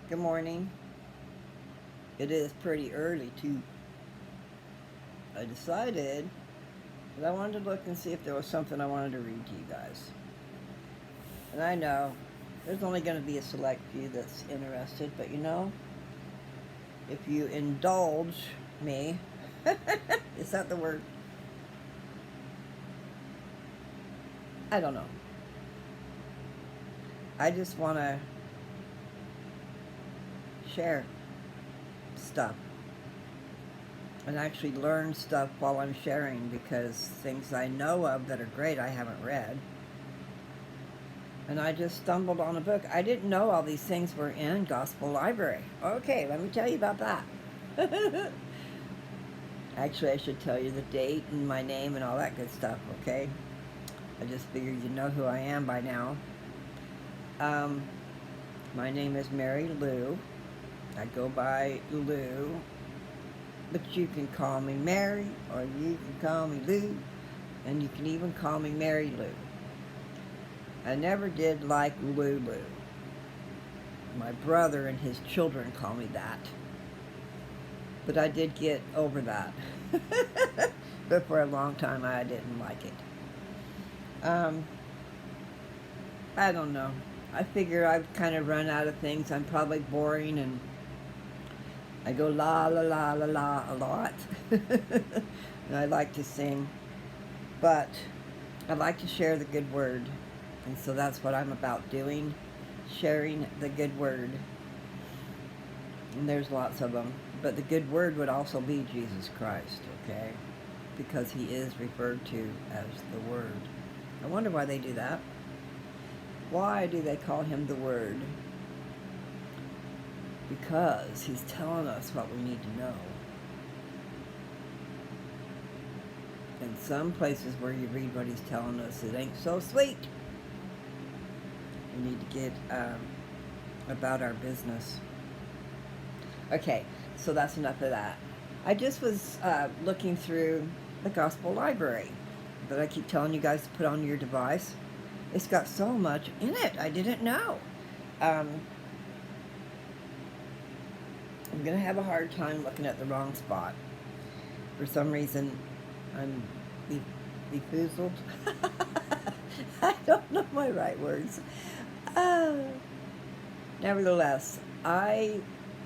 Good morning. It is pretty early too. I decided that I wanted to look and see if there was something I wanted to read to you guys. And I know there's only going to be a select few that's interested, but if you indulge me, is that the word? I don't know. I just want to share stuff and actually learn stuff while I'm sharing because things I know of that are great I haven't read. And I just stumbled on a book. I didn't know all these things were in Gospel Library. Okay, let me tell you about that. Actually, I should tell you the date and my name and all that good stuff, okay? I just figured you know who I am by now. Um, my name is Mary Lou. I go by Lou, but you can call me Mary or you can call me Lou, and you can even call me Mary Lou. I never did like Lulu. My brother and his children call me that. But I did get over that. But for a long time I didn't like it. I don't know. I figure I've kind of run out of things. I'm probably boring and I go la la la la la a lot. And I like to sing. But I like to share the good word. And so that's what I'm about doing. Sharing the good word. And there's lots of them. But the good word would also be Jesus Christ, okay? Because he is referred to as the Word. I wonder why they do that. Why do they call him the Word? Because he's telling us what we need to know. In some places where you read what he's telling us, it ain't so sweet. We need to get about our business. Okay, so that's enough of that. I just was looking through the Gospel Library that I keep telling you guys to put on your device. It's got so much in it I didn't know. I'm going to have a hard time looking at the wrong spot. For some reason, I'm befoozled. I don't know my right words. Nevertheless, I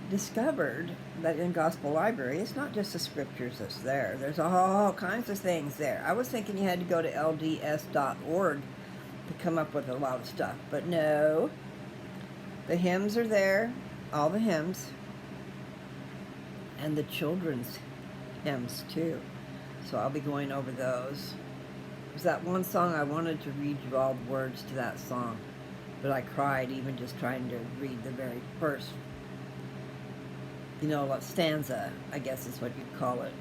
discovered that in Gospel Library, it's not just the scriptures that's there. There's all kinds of things there. I was thinking you had to go to lds.org to come up with a lot of stuff, but no. The hymns are there, all the hymns, and the children's hymns too. So I'll be going over those. There's that one song I wanted to read you all the words to that song, but I cried even just trying to read the very first stanza, I guess is what you'd call it.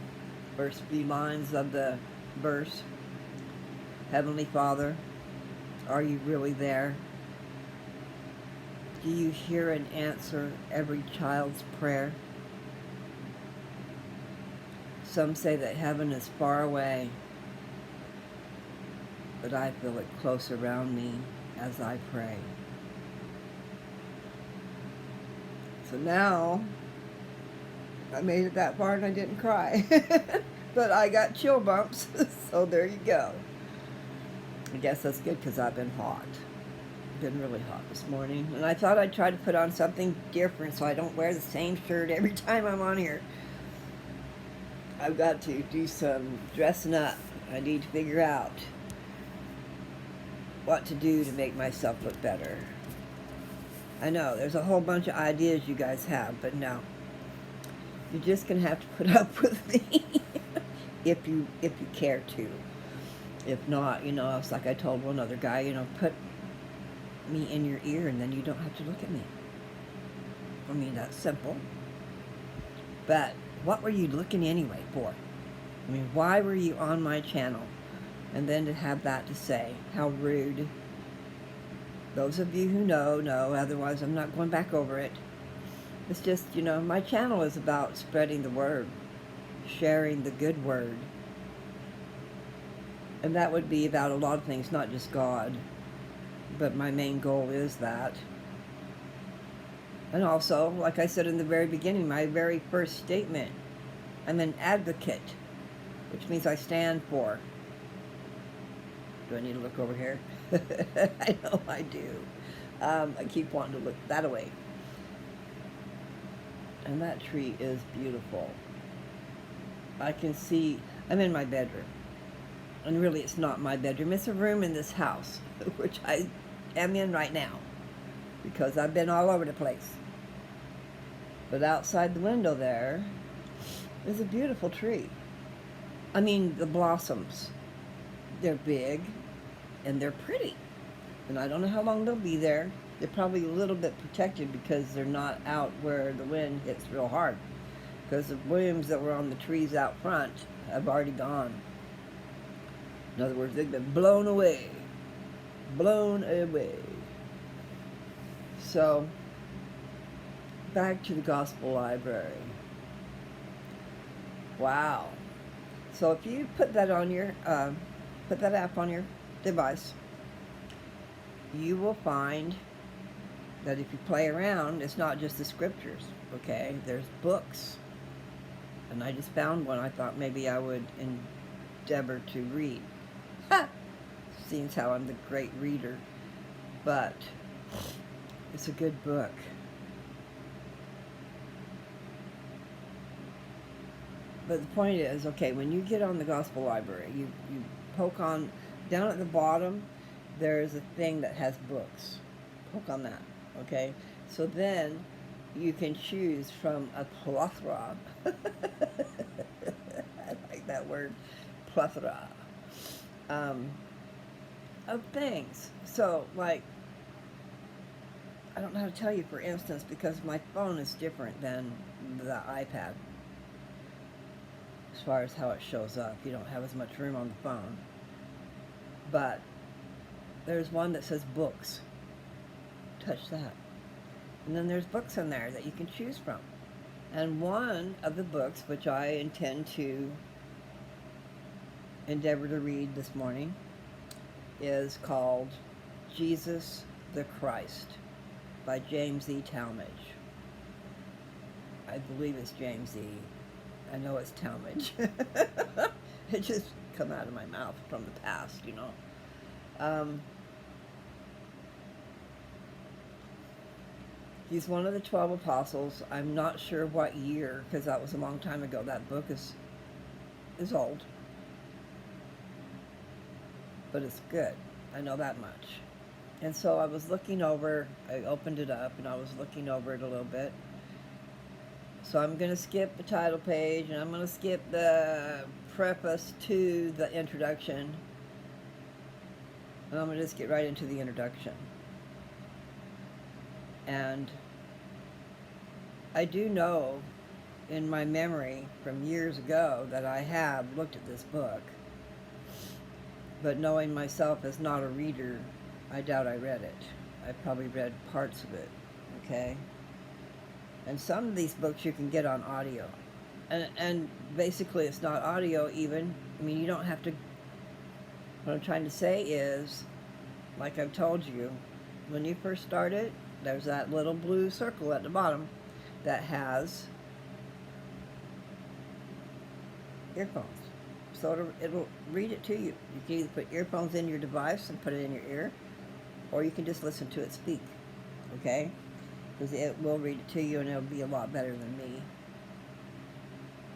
First few lines of the verse. Heavenly Father, are you really there? Do you hear and answer every child's prayer? Some say that heaven is far away, but I feel it close around me as I pray. So now, I made it that far and I didn't cry. But I got chill bumps, so there you go. I guess that's good because I've been hot. Been really hot this morning. And I thought I'd try to put on something different so I don't wear the same shirt every time I'm on here. I've got to do some dressing up. I need to figure out what to do to make myself look better. I know, there's a whole bunch of ideas you guys have, but no. You're just going to have to put up with me if you care to. If not, it's like I told one other guy, put me in your ear and then you don't have to look at me. I mean, that's simple. But what were you looking anyway for? I mean, why were you on my channel? And then to have that to say, how rude. Those of you who know, otherwise I'm not going back over it. It's just, my channel is about spreading the word, sharing the good word. And that would be about a lot of things, not just God. But my main goal is that. And also, like I said in the very beginning, my very first statement, I'm an advocate, which means I stand for. Do I need to look over here? I know I do. I keep wanting to look that way. And that tree is beautiful. I can see, I'm in my bedroom. And really, it's not my bedroom. It's a room in this house, which I am in right now, because I've been all over the place. But outside the window there is a beautiful tree. I mean, the blossoms, they're big and they're pretty. And I don't know how long they'll be there. They're probably a little bit protected because they're not out where the wind hits real hard. Because the blooms that were on the trees out front have already gone. In other words, they've been blown away. Blown away. So, back to the Gospel Library. Wow. So if you put that on your, put that app on your device, you will find that if you play around, it's not just the scriptures, okay? There's books. And I just found one I thought maybe I would endeavor to read. Ha! Seems how I'm the great reader. But it's a good book. But the point is, okay, when you get on the Gospel Library, you poke on, down at the bottom, there's a thing that has books. Poke on that, okay? So then you can choose from a plethora. I like that word, plethora, of things. So, like, I don't know how to tell you, for instance, because my phone is different than the iPad. As far as how it shows up, you don't have as much room on the phone. But there's one that says books. Touch that. And then there's books in there that you can choose from. And one of the books, which I intend to endeavor to read this morning, is called Jesus the Christ by James E. Talmage. I believe it's James E. I know it's Talmage. It just come out of my mouth from the past, you know. He's one of the 12 apostles. I'm not sure what year, because that was a long time ago. That book is old. But it's good. I know that much. And so I was looking over, I opened it up, and I was looking over it a little bit. So I'm going to skip the title page, and I'm going to skip the preface to the introduction. And I'm going to just get right into the introduction. And I do know in my memory from years ago that I have looked at this book. But knowing myself as not a reader, I doubt I read it. I probably read parts of it, okay? And some of these books you can get on audio. And basically it's not audio even. I mean, you don't have to... What I'm trying to say is, like I've told you, when you first start it, there's that little blue circle at the bottom that has earphones. So it'll read it to you. You can either put earphones in your device and put it in your ear, or you can just listen to it speak, okay? Because it will read it to you, and it'll be a lot better than me.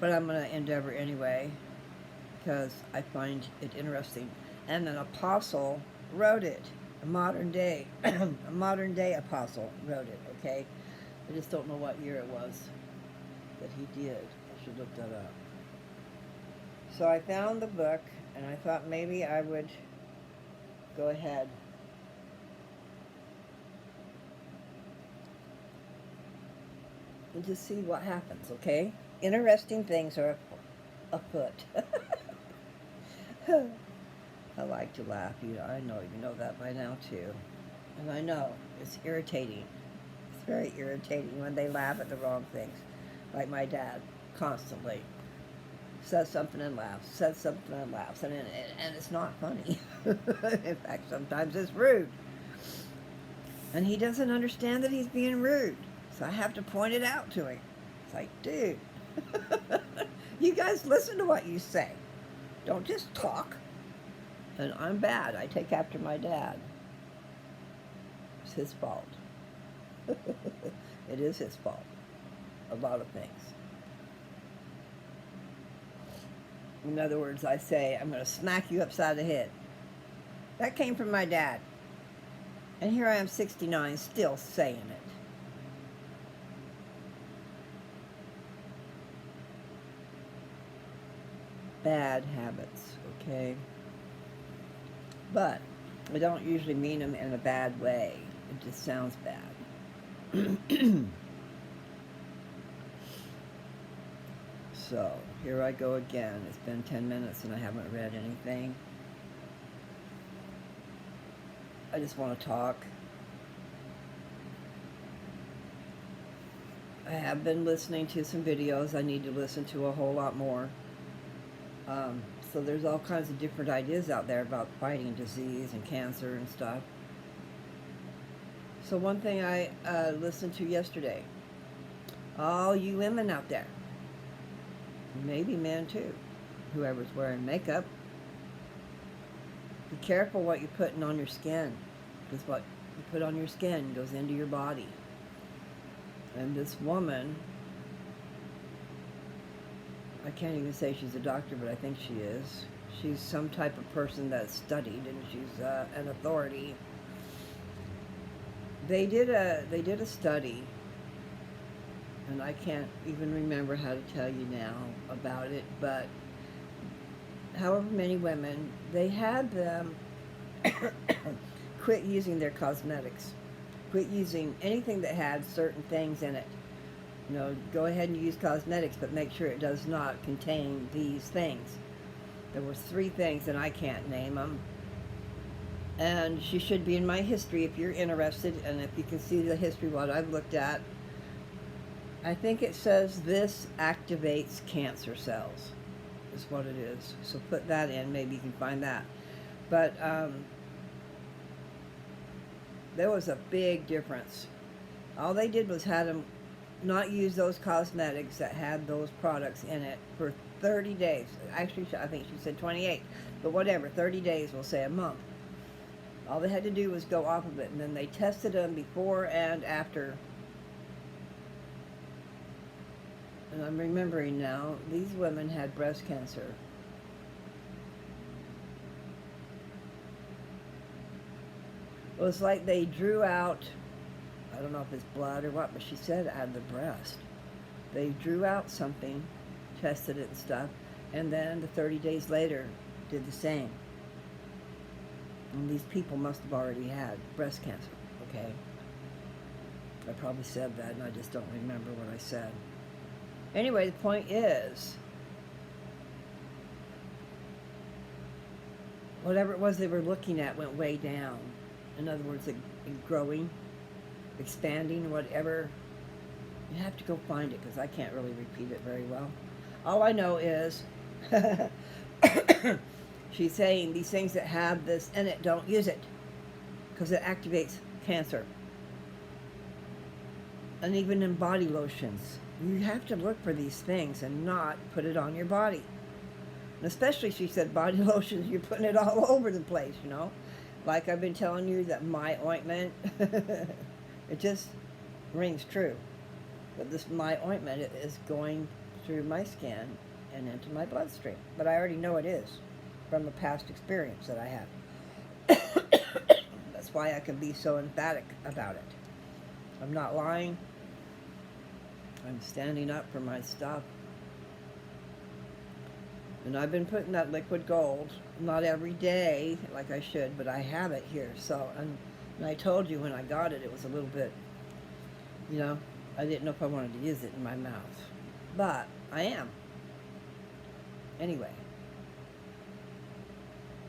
But I'm going to endeavor anyway, because I find it interesting. And an apostle wrote it. A modern day apostle wrote it, okay? I just don't know what year it was that he did. I should look that up. So I found the book, and I thought maybe I would go ahead and just see what happens, okay? Interesting things are afoot. I like to laugh. I know you know that by now too. And I know it's irritating. It's very irritating when they laugh at the wrong things. Like my dad, constantly. Says something and laughs, says something and laughs, and it's not funny. In fact, sometimes it's rude. And he doesn't understand that he's being rude. So I have to point it out to him. It's like, dude, you guys listen to what you say. Don't just talk. And I'm bad. I take after my dad. It's his fault. It is his fault. A lot of things. In other words, I say, I'm going to smack you upside the head. That came from my dad. And here I am, 69, still saying it. Bad habits, okay? But I don't usually mean them in a bad way. It just sounds bad. So, here I go again. It's been 10 minutes and I haven't read anything. I just want to talk. I have been listening to some videos. I need to listen to a whole lot more. So there's all kinds of different ideas out there about fighting disease and cancer and stuff. So one thing I listened to yesterday, all you women out there, maybe men too, whoever's wearing makeup, be careful what you're putting on your skin, because what you put on your skin goes into your body. And this woman, I can't even say she's a doctor, but I think she is. She's some type of person that's studied, and she's an authority. They did a study, and I can't even remember how to tell you now about it, but however many women, they had them quit using their cosmetics, quit using anything that had certain things in it. You know, go ahead and use cosmetics, but make sure it does not contain these things. There were 3 things, and I can't name them. And she should be in my history if you're interested, and if you can see the history, what I've looked at. I think it says this activates cancer cells, is what it is. So put that in, maybe you can find that. But there was a big difference. All they did was had them not use those cosmetics that had those products in it for 30 days. Actually, I think she said 28, but whatever, 30 days, we'll say a month. All they had to do was go off of it, and then they tested them before and after. And I'm remembering now, these women had breast cancer. It was like they drew out, I don't know if it's blood or what, but she said out of the breast. They drew out something, tested it and stuff, and then the 30 days later did the same. And these people must have already had breast cancer, okay? I probably said that, and I just don't remember what I said. Anyway, the point is, whatever it was they were looking at went way down. In other words, growing, expanding, whatever. You have to go find it, because I can't really repeat it very well. All I know is she's saying these things that have this in it, don't use it, because it activates cancer. And even in body lotions, you have to look for these things and not put it on your body. And especially, she said, body lotions, you're putting it all over the place, you know. Like I've been telling you that my ointment, it just rings true. But this my ointment is going through my skin and into my bloodstream. But I already know it is from the past experience that I have. That's why I can be so emphatic about it. I'm not lying. I'm standing up for my stuff. And I've been putting that liquid gold, not every day like I should, but I have it here. So, and I told you when I got it, it was a little bit, you know, I didn't know if I wanted to use it in my mouth. But I am. Anyway.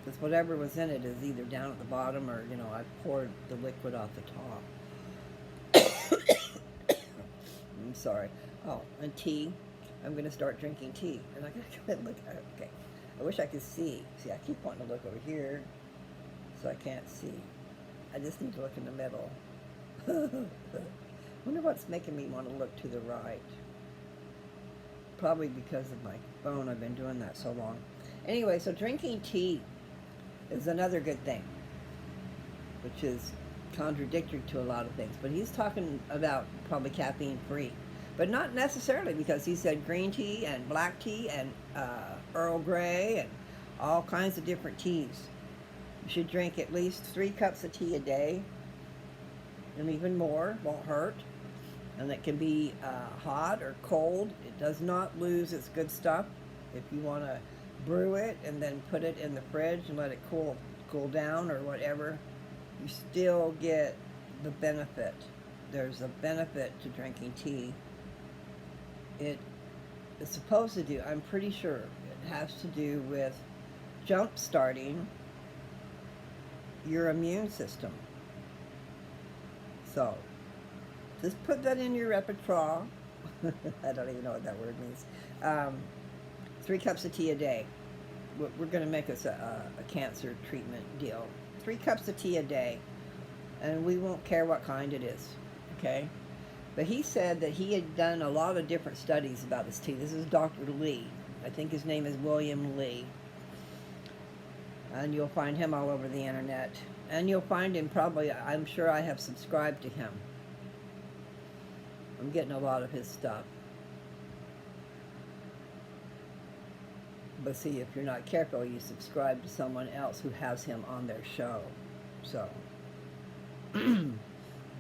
Because whatever was in it is either down at the bottom or, you know, I poured the liquid off the top. I'm sorry. Oh, and tea. I'm going to start drinking tea. And I got to go and look at it. Okay. I wish I could see. See, I keep wanting to look over here, so I can't see. I just need to look in the middle. Wonder what's making me want to look to the right. Probably because of my phone. I've been doing that so long. Anyway, so drinking tea is another good thing, which is contradictory to a lot of things. But he's talking about probably caffeine free. But not necessarily, because he said green tea and black tea and Earl Grey and all kinds of different teas. You should drink at least 3 cups of tea a day, and even more, won't hurt. And it can be hot or cold. It does not lose its good stuff. If you want to brew it and then put it in the fridge and let it cool down or whatever, you still get the benefit. There's a benefit to drinking tea. It is supposed to do, I'm pretty sure, it has to do with jump starting your immune system. So, just put that in your repertoire. I don't even know what that word means. 3 cups of tea a day. We're going to make us a cancer treatment deal. 3 cups of tea a day, and we won't care what kind it is, okay? But he said that he had done a lot of different studies about this tea. This is Dr. Lee. I think his name is William Lee. And you'll find him all over the internet. And you'll find him probably, I'm sure I have subscribed to him. I'm getting a lot of his stuff. But see, if you're not careful, you subscribe to someone else who has him on their show. So,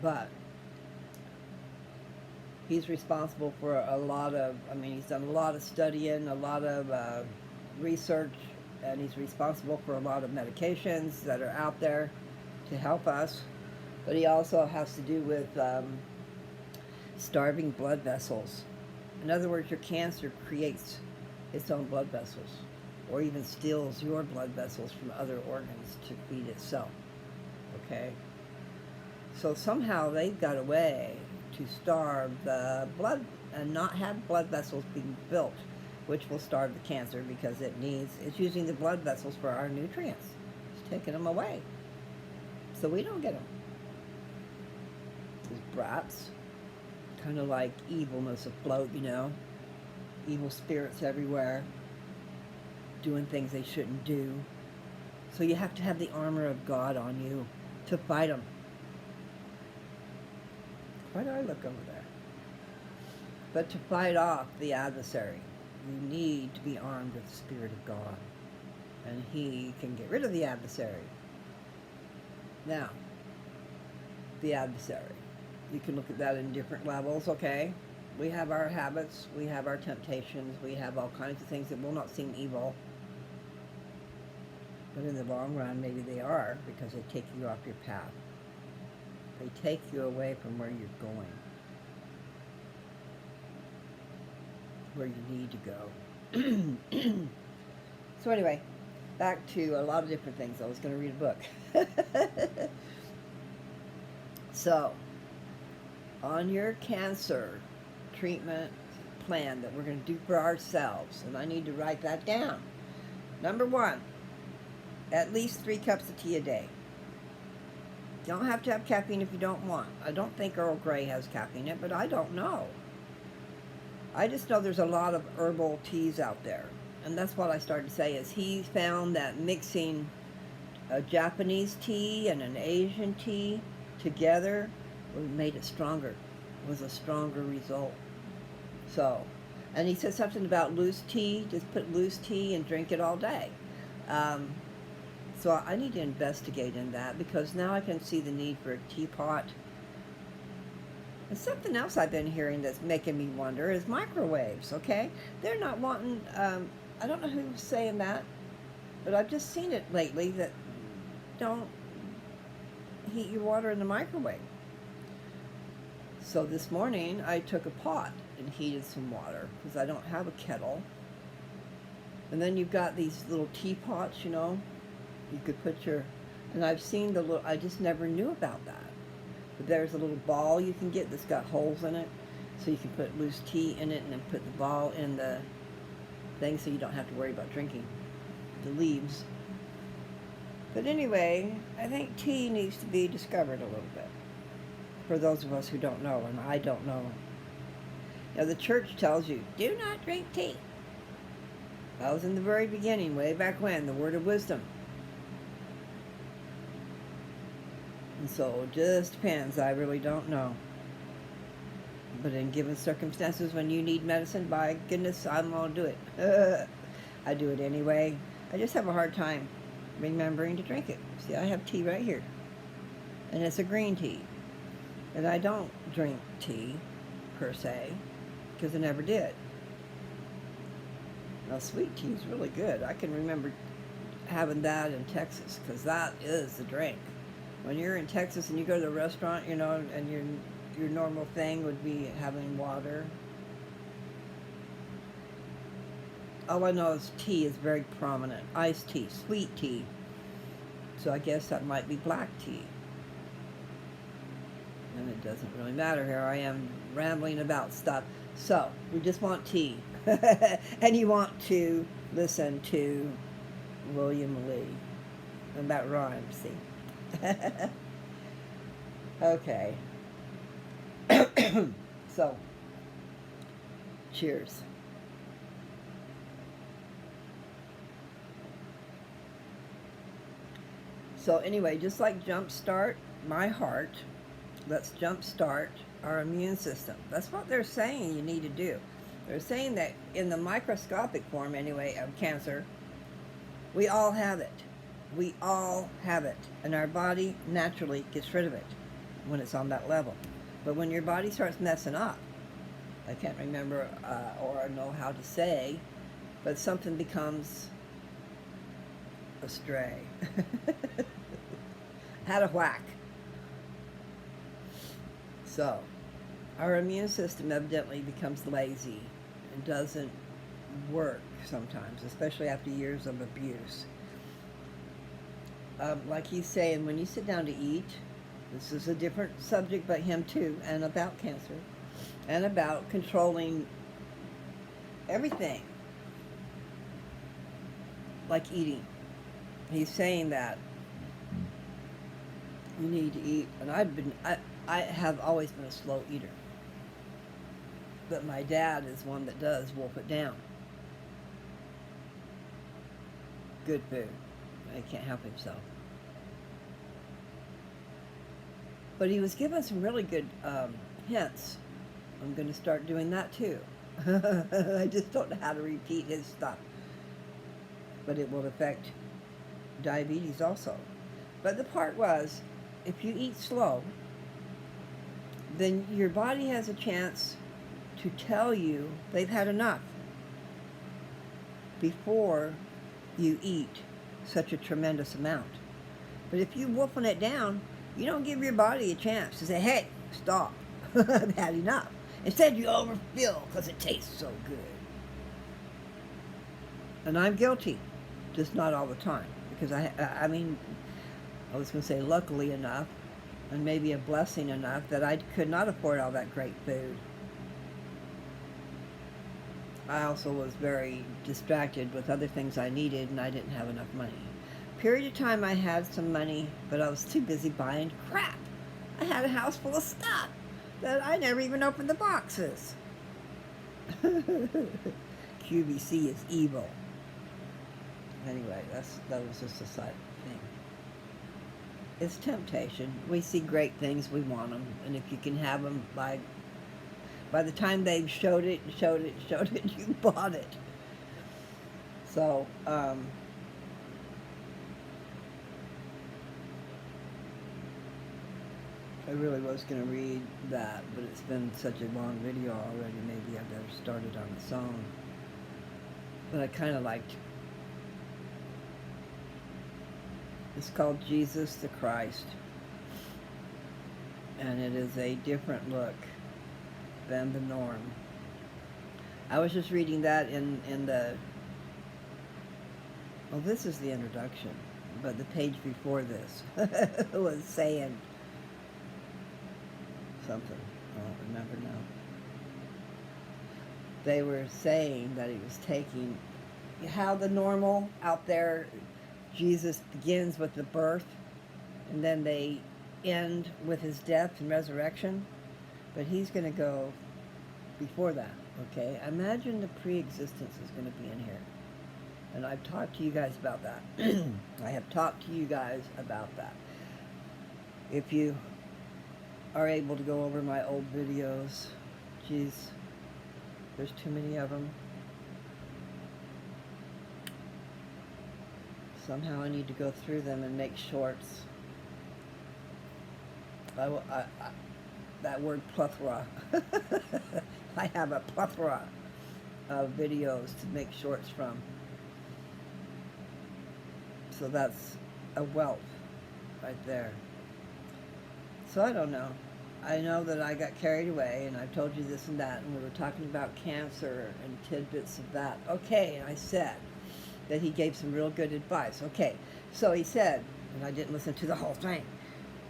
but he's responsible for a lot of, he's done a lot of studying, a lot of research, and he's responsible for a lot of medications that are out there to help us. But he also has to do with starving blood vessels. In other words, your cancer creates its own blood vessels, or even steals your blood vessels from other organs to feed itself. Okay? So somehow they've got a way to starve the blood and not have blood vessels being built, which will starve the cancer because it's using the blood vessels for our nutrients. It's taking them away. So we don't get them. These brats, kind of like evilness afloat, evil spirits everywhere, doing things they shouldn't do. So you have to have the armor of God on you to fight them. Why do I look over there? But to fight off the adversary, you need to be armed with the Spirit of God. And He can get rid of the adversary. Now, the adversary. You can look at that in different levels, okay? We have our habits, we have our temptations, we have all kinds of things that will not seem evil. But in the long run, maybe they are, because they take you off your path. They take you away from where you're going, where you need to go. So anyway, back to a lot of different things. I was going to read a book. So, on your cancer treatment plan that we're going to do for ourselves, and I need to write that down. Number 1, at least 3 cups of tea a day. You don't have to have caffeine if you don't want. I don't think Earl Grey has caffeine in it, but I don't know. I just know there's a lot of herbal teas out there. And that's what I started to say, is he found that mixing a Japanese tea and an Asian tea together made it stronger, was a stronger result. So, and he said something about loose tea, just put loose tea and drink it all day. So I need to investigate in that, because now I can see the need for a teapot. And something else I've been hearing that's making me wonder is microwaves, okay? They're not wanting, I don't know who's saying that, but I've just seen it lately that don't heat your water in the microwave. So this morning I took a pot and heated some water, because I don't have a kettle. And then you've got these little teapots, you could put your, and I've seen the little, I just never knew about that. But there's a little ball you can get that's got holes in it, so you can put loose tea in it and then put the ball in the thing, so you don't have to worry about drinking the leaves. But anyway, I think tea needs to be discovered a little bit. for those of us who don't know, and I don't know. Now, the church tells you, do not drink tea. That was in the very beginning, way back when, the word of wisdom. And so it just depends. I really don't know. But in given circumstances, when you need medicine, by goodness, I'm going to do it. I do it anyway. I just have a hard time remembering to drink it. See, I have tea right here. And it's a green tea. And I don't drink tea, per se, because I never did. Now, sweet tea is really good. I can remember having that in Texas, because that is the drink. When you're in Texas and you go to the restaurant, you know, and your normal thing would be having water. All I know is tea is very prominent. Iced tea, sweet tea. So I guess that might be black tea. And it doesn't really matter. Here I am rambling about stuff. So, we just want tea. And you want to listen to William Lee. And that rhymes, see? Okay. So, cheers. So anyway, just like jumpstart my heart, let's jumpstart our immune system. That's what they're saying you need to do. They're saying that in the microscopic form, anyway, of cancer, we all have it. We all have it. And our body naturally gets rid of it when it's on that level. But when your body starts messing up, I can't remember or know how to say, but something becomes astray. Had a whack. So, our immune system evidently becomes lazy and doesn't work sometimes, especially after years of abuse. Like he's saying, when you sit down to eat, this is a different subject, but him too, and about cancer, and about controlling everything, like eating. He's saying that you need to eat, and I have always been a slow eater, but my dad is one that does wolf it down. Good food. He can't help himself. But he was given some really good hints. I'm going to start doing that too. I just don't know how to repeat his stuff. But it will affect diabetes also. But the part was, if you eat slow, then your body has a chance to tell you they've had enough before you eat such a tremendous amount. But if you're wolfing it down, you don't give your body a chance to say, hey, stop, I've had enough. Instead, you overfill because it tastes so good. And I'm guilty, just not all the time. Because I mean, I was going to say luckily enough, and maybe a blessing enough, that I could not afford all that great food. I also was very distracted with other things I needed, and I didn't have enough money. Period of time I had some money, but I was too busy buying crap. I had a house full of stuff that I never even opened the boxes. QVC is evil. Anyway, that was just a side thing. It's temptation. We see great things, we want them, and if you can have them by the time they've showed it, you bought it. So, I really was going to read that, but it's been such a long video already, maybe I better start it on its own. But I kind of liked, it's called Jesus the Christ, and it is a different look than the norm. I was just reading that in the, well, this is the introduction, but the page before this was saying something. I don't remember now. They were saying that he was taking, how the normal out there, Jesus begins with the birth, and then they end with his death and resurrection, but he's going to go before that, okay? Imagine the pre-existence is going to be in here. And I've talked to you guys about that. I have talked to you guys about that. If you are able to go over my old videos, geez, there's too many of them. Somehow I need to go through them and make shorts. That word plethora. I have a plethora of videos to make shorts from. So that's a wealth right there. So I don't know. I know that I got carried away, and I've told you this and that, and we were talking about cancer and tidbits of that. Okay, and I said that he gave some real good advice. Okay, so he said, and I didn't listen to the whole thing,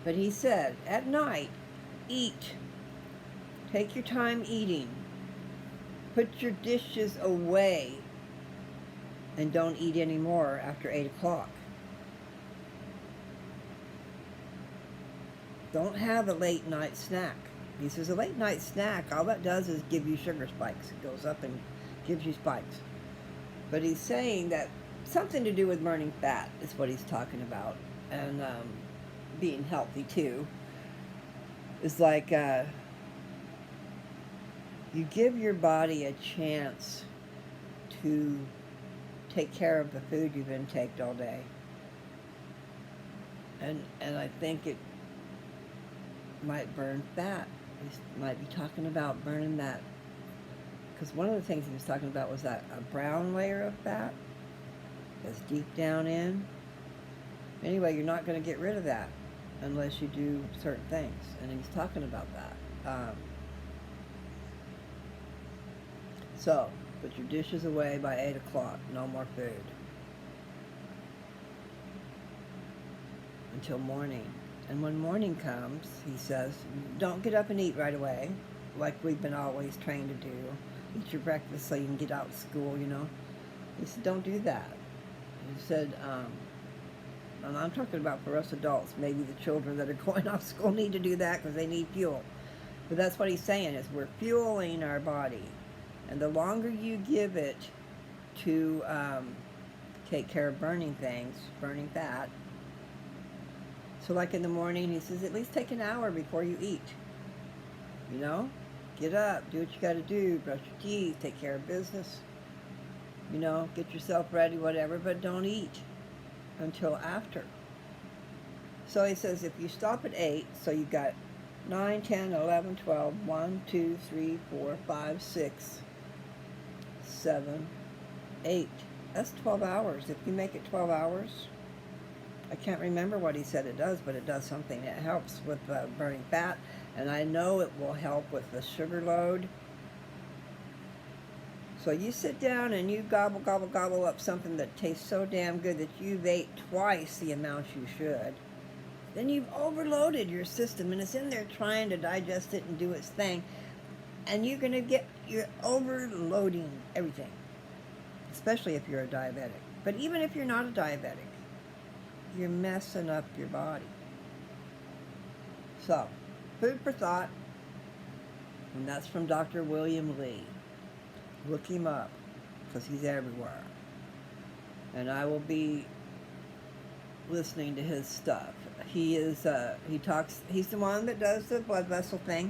but he said, at night, eat. Take your time eating. Put your dishes away and don't eat anymore after 8 o'clock. Don't have a late night snack. He says a late night snack, all that does is give you sugar spikes. It goes up and gives you spikes. But he's saying that something to do with burning fat is what he's talking about. And being healthy too. It's like you give your body a chance to take care of the food you've intaked all day. And I think it might burn fat. He might be talking about burning that. Because one of the things he was talking about was that a brown layer of fat that's deep down in. Anyway, you're not going to get rid of that unless you do certain things. And he's talking about that. So, put your dishes away by 8 o'clock. No more food. Until morning. And when morning comes, he says, don't get up and eat right away, like we've been always trained to do. Eat your breakfast so you can get out of school, you know. He said, don't do that. He said, and I'm talking about for us adults, maybe the children that are going off school need to do that because they need fuel. But that's what he's saying, is we're fueling our body. And the longer you give it to take care of burning things, burning fat. So like in the morning, he says, at least take an hour before you eat. You know? Get up, do what you got to do, brush your teeth, take care of business. You know, get yourself ready, whatever, but don't eat until after. So he says if you stop at 8, so you got 9, 10, 11, 12, 1, 2, 3, 4, 5, 6, 7, 8. That's 12 hours. If you make it 12 hours, I can't remember what he said it does, but it does something. It helps with burning fat, and I know it will help with the sugar load. So you sit down and you gobble, gobble, gobble up something that tastes so damn good that you've ate twice the amount you should. Then you've overloaded your system, and it's in there trying to digest it and do its thing. And you're overloading everything, especially if you're a diabetic. But even if you're not a diabetic, you're messing up your body. So, food for thought, and that's from Dr. William Li. Look him up, because he's everywhere. And I will be listening to his stuff. He's the one that does the blood vessel thing,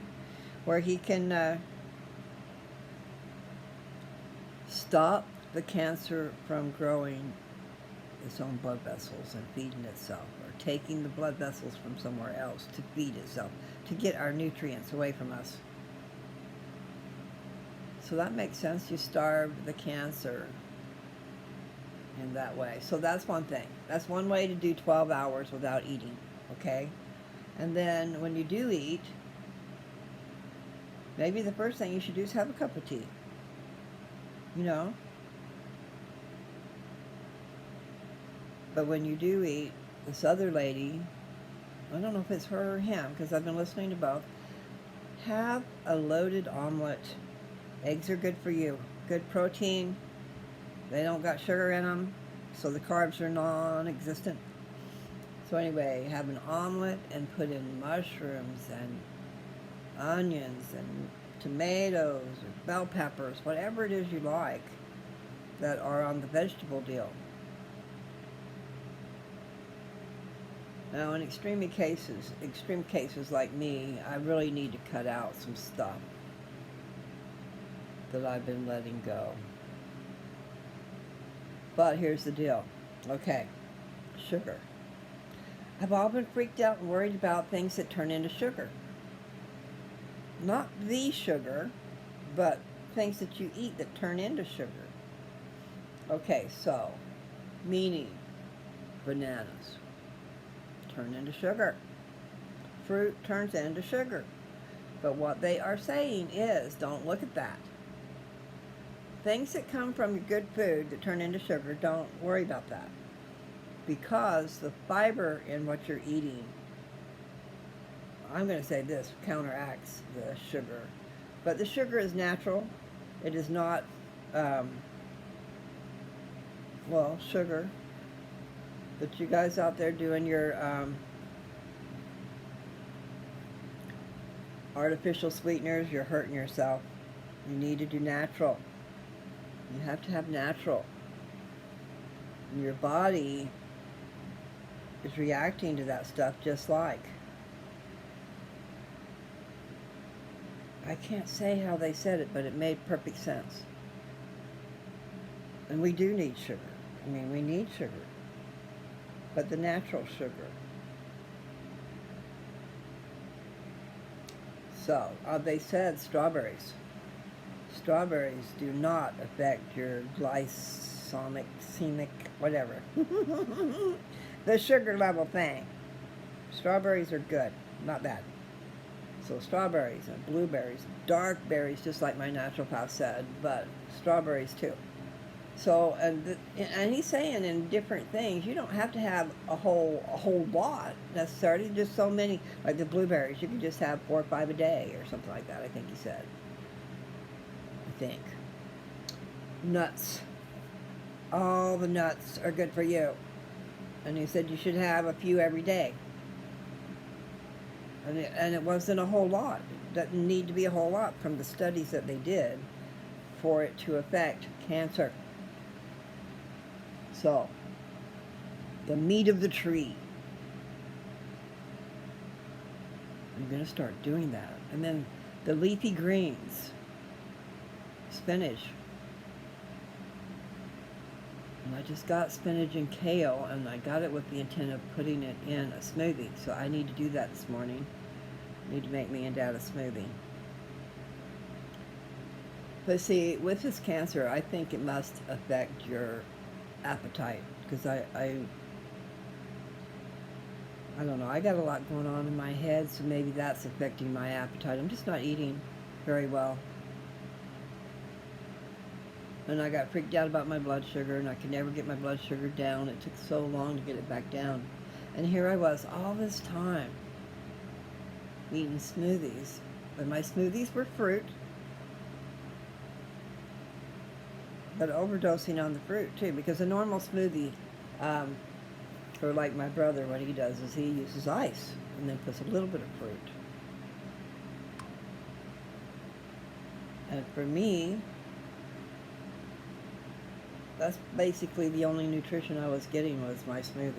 where he can stop the cancer from growing its own blood vessels and feeding itself, or taking the blood vessels from somewhere else to feed itself, to get our nutrients away from us. So that makes sense. You starve the cancer in that way. So that's one thing. That's one way to do 12 hours without eating, okay? And then when you do eat, maybe the first thing you should do is have a cup of tea. You know? But when you do eat, this other lady, I don't know if it's her or him, because I've been listening to both, have a loaded omelet. Eggs are good for you. Good protein. They don't got sugar in them, so the carbs are non-existent. So anyway, have an omelet and put in mushrooms and onions and tomatoes or bell peppers, whatever it is you like that are on the vegetable deal. Now, in extreme cases like me, I really need to cut out some stuff that I've been letting go. But here's the deal. Okay, sugar. I've all been freaked out and worried about things that turn into sugar. Not the sugar, but things that you eat that turn into sugar. Okay, so, meaning bananas turn into sugar. Fruit turns into sugar. But what they are saying is, don't look at that. Things that come from your good food that turn into sugar, don't worry about that. Because the fiber in what you're eating, I'm going to say this, counteracts the sugar. But the sugar is natural. It is not, sugar. But you guys out there doing your artificial sweeteners, you're hurting yourself. You need to do natural. You have to have natural. And your body is reacting to that stuff just like. I can't say how they said it, but it made perfect sense. And we do need sugar. I mean, we need sugar. But the natural sugar. So, they said strawberries. Strawberries do not affect your glycemic, whatever. The sugar level thing. Strawberries are good, not bad. So strawberries and blueberries, dark berries, just like my naturopath said, but strawberries too. So, and he's saying in different things, you don't have to have a whole lot necessarily, just so many, like the blueberries, you can just have 4 or 5 a day or something like that, I think he said. Nuts. All the nuts are good for you. And he said you should have a few every day. And it wasn't a whole lot. It doesn't need to be a whole lot from the studies that they did for it to affect cancer. So, the meat of the tree. I'm going to start doing that. And then the leafy greens. Spinach. And I just got spinach and kale, and I got it with the intent of putting it in a smoothie. So I need to do that this morning. I need to make me and Dad a smoothie. But see, with this cancer, I think it must affect your appetite. Because I don't know, I got a lot going on in my head, so maybe that's affecting my appetite. I'm just not eating very well. And I got freaked out about my blood sugar, and I could never get my blood sugar down. It took so long to get it back down. And here I was all this time eating smoothies. And my smoothies were fruit, but overdosing on the fruit too, because a normal smoothie, for like my brother, what he does is he uses ice and then puts a little bit of fruit. And for me, that's basically the only nutrition I was getting was my smoothie.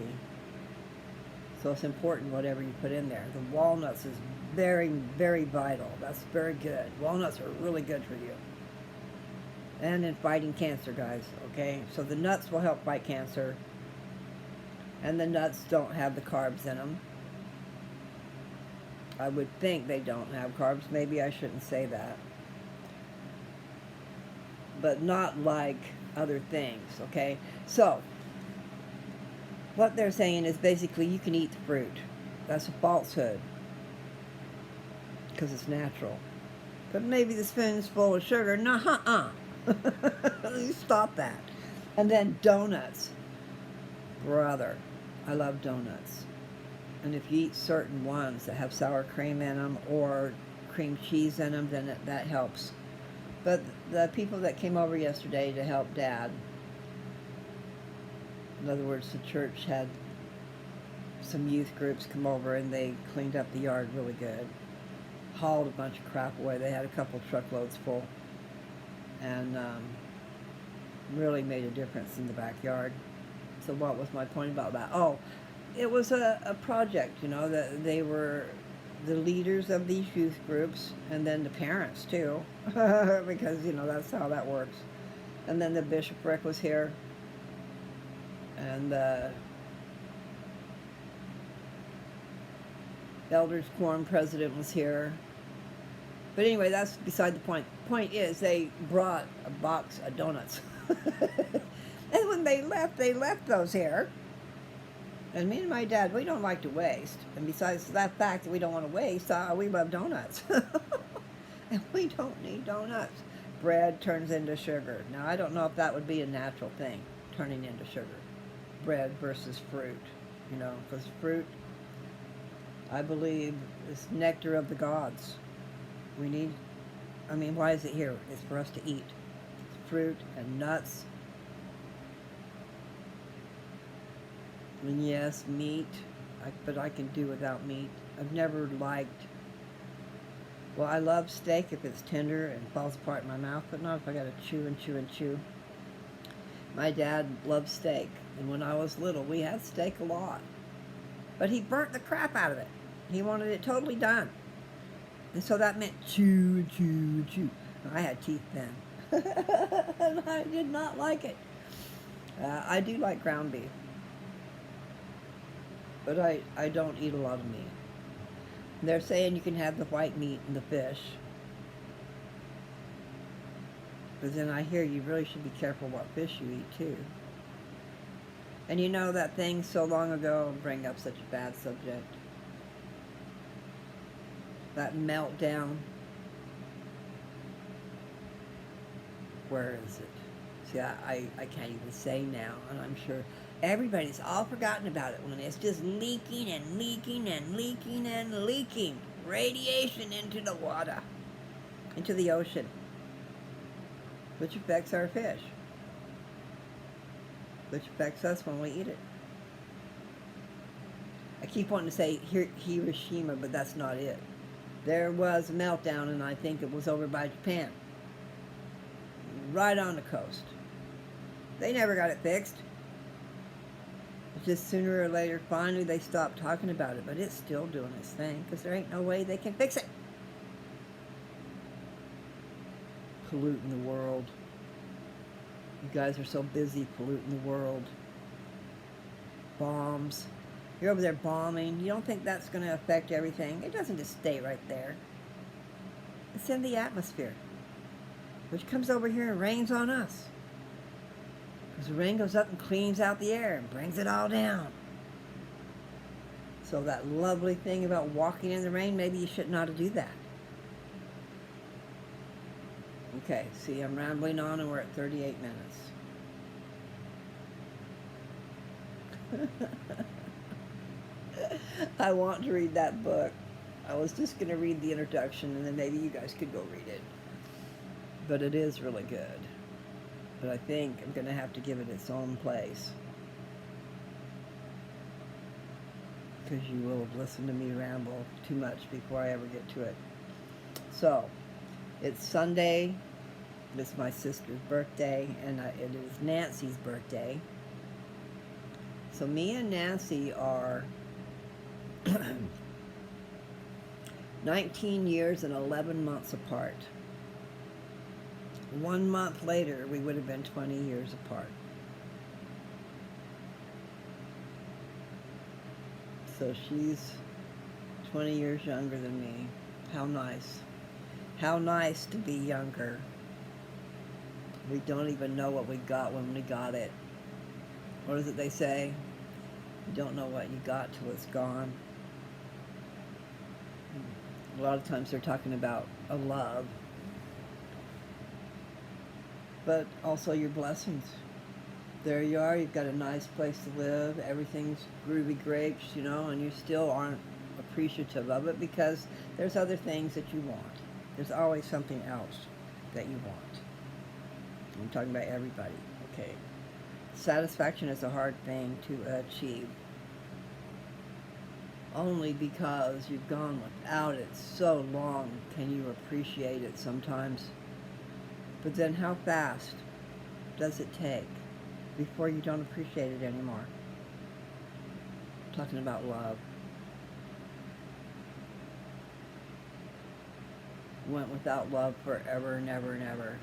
So it's important whatever you put in there. The walnuts is very, very vital. That's very good. Walnuts are really good for you. And in fighting cancer, guys, okay? So the nuts will help fight cancer. And the nuts don't have the carbs in them. I would think they don't have carbs. Maybe I shouldn't say that. But not like other things, okay? So, what they're saying is basically you can eat the fruit. That's a falsehood. Because it's natural. But maybe the spoon's full of sugar. Nuh-uh. You stop that. And then donuts. Brother, I love donuts. And if you eat certain ones that have sour cream in them or cream cheese in them, then that helps. But the people that came over yesterday to help Dad, in other words, the church had some youth groups come over and they cleaned up the yard really good. Hauled a bunch of crap away. They had a couple truckloads full. And really made a difference in the backyard. So what was my point about that? Oh, it was a project, you know, that they were the leaders of these youth groups, and then the parents too, because, you know, that's how that works. And then the bishopric was here, and the elders quorum president was here. But anyway, that's beside the point. Point is, they brought a box of donuts. And when they left those here. And me and my dad, we don't like to waste. And besides that fact that we don't want to waste, we love donuts. And we don't need donuts. Bread turns into sugar. Now, I don't know if that would be a natural thing, turning into sugar. Bread versus fruit, you know, because fruit, I believe, is nectar of the gods. We need, I mean, why is it here? It's for us to eat. It's fruit and nuts. And yes, meat, but I can do without meat. I've never liked, well, I love steak if it's tender and falls apart in my mouth, but not if I gotta chew and chew and chew. My dad loved steak, and when I was little, we had steak a lot. But he burnt the crap out of it. He wanted it totally done. And so that meant chew, chew, chew. I had teeth then. And I did not like it. I do like ground beef. But I don't eat a lot of meat. They're saying you can have the white meat and the fish. But then I hear you really should be careful what fish you eat too. And you know that thing so long ago, bring up such a bad subject. That meltdown. Where is it? See, I can't even say now, and I'm sure everybody's all forgotten about it when it's just leaking and leaking and leaking and leaking. Radiation into the water, into the ocean, which affects our fish, which affects us when we eat it. I keep wanting to say Hiroshima, but that's not it. There was a meltdown, and I think it was over by Japan, right on the coast. They never got it fixed. It's just sooner or later, finally, they stopped talking about it, but it's still doing its thing, because there ain't no way they can fix it. Polluting the world. You guys are so busy polluting the world. Bombs. You're over there bombing. You don't think that's going to affect everything? It doesn't just stay right there. It's in the atmosphere, which comes over here and rains on us. Because the rain goes up and cleans out the air and brings it all down. So that lovely thing about walking in the rain, maybe you shouldn't ought to do that. Okay, see, I'm rambling on and we're at 38 minutes. I want to read that book. I was just going to read the introduction and then maybe you guys could go read it. But it is really good. But I think I'm going to have to give it its own place. Because you will have listened to me ramble too much before I ever get to it. So, it's Sunday. It's my sister's birthday, and it is Nancy's birthday. So me and Nancy are 19 years and 11 months apart. 1 month later, we would have been 20 years apart. So she's 20 years younger than me. How nice. How nice to be younger. We don't even know what we got when we got it. What is it they say? You don't know what you got till it's gone. A lot of times they're talking about a love. But also your blessings. There you are, you've got a nice place to live, everything's groovy grapes, you know, and you still aren't appreciative of it because there's other things that you want. There's always something else that you want. I'm talking about everybody, okay? Satisfaction is a hard thing to achieve. only because you've gone without it so long can you appreciate it sometimes. But then how fast does it take before you don't appreciate it anymore? I'm talking about love. Went without love forever and ever and ever.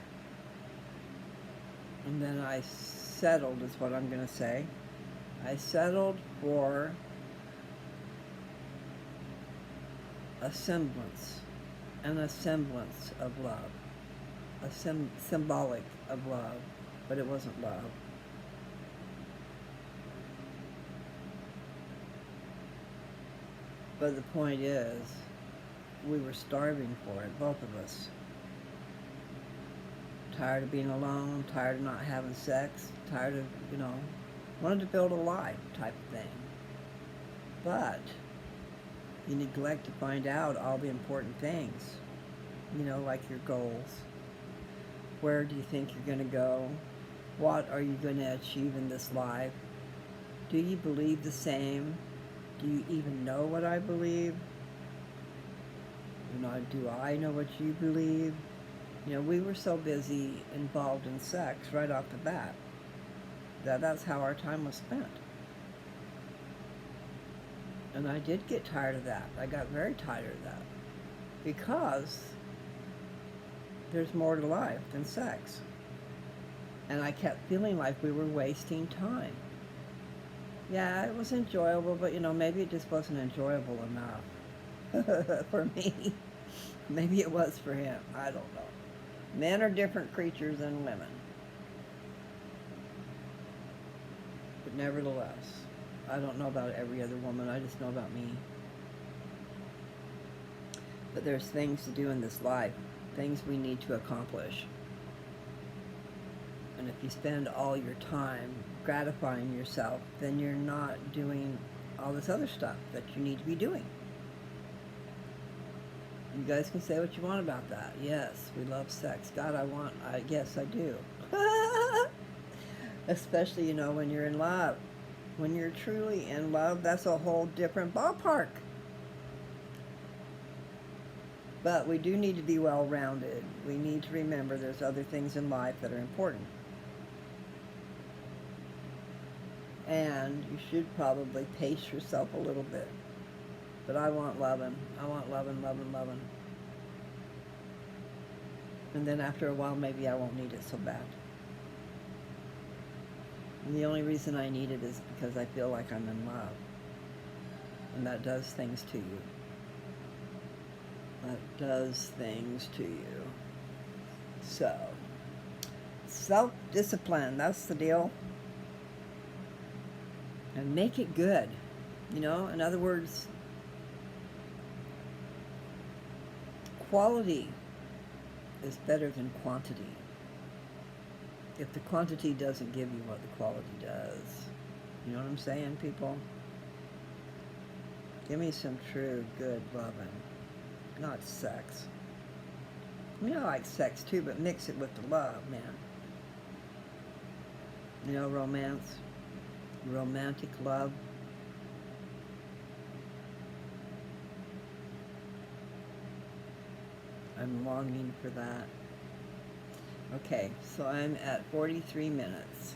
And then I settled, is what I'm going to say. I settled for a semblance of love. Symbolic of love, but it wasn't love. But the point is, we were starving for it, both of us. Tired of being alone, tired of not having sex, tired of, wanted to build a life type of thing. But you neglect to find out all the important things, like your goals. Where do you think you're going to go? What are you going to achieve in this life? Do you believe the same? Do you even know what I believe? Do I know what you believe? We were so busy involved in sex right off the bat that's how our time was spent. And I did get tired of that. I got very tired of that because there's more to life than sex. And I kept feeling like we were wasting time. Yeah, it was enjoyable, but maybe it just wasn't enjoyable enough for me. Maybe it was for him. I don't know. Men are different creatures than women. But nevertheless, I don't know about every other woman. I just know about me. But there's things to do in this life, things we need to accomplish. And if you spend all your time gratifying yourself, then you're not doing all this other stuff that you need to be doing. You guys can say what you want about that. Yes, we love sex. God, yes, I do. Especially, when you're in love. When you're truly in love, that's a whole different ballpark. But we do need to be well-rounded. We need to remember there's other things in life that are important. And you should probably pace yourself a little bit. But I want loving. I want loving. And then after a while, maybe I won't need it so bad. And the only reason I need it is because I feel like I'm in love. And that does things to you. That does things to you. So, self-discipline, that's the deal. And make it good. In other words, quality is better than quantity. If the quantity doesn't give you what the quality does. You know what I'm saying, people? Give me some true, good loving. Not sex. I like sex too, but mix it with the love, man. Romance. Romantic love. I'm longing for that. Okay, so I'm at 43 minutes.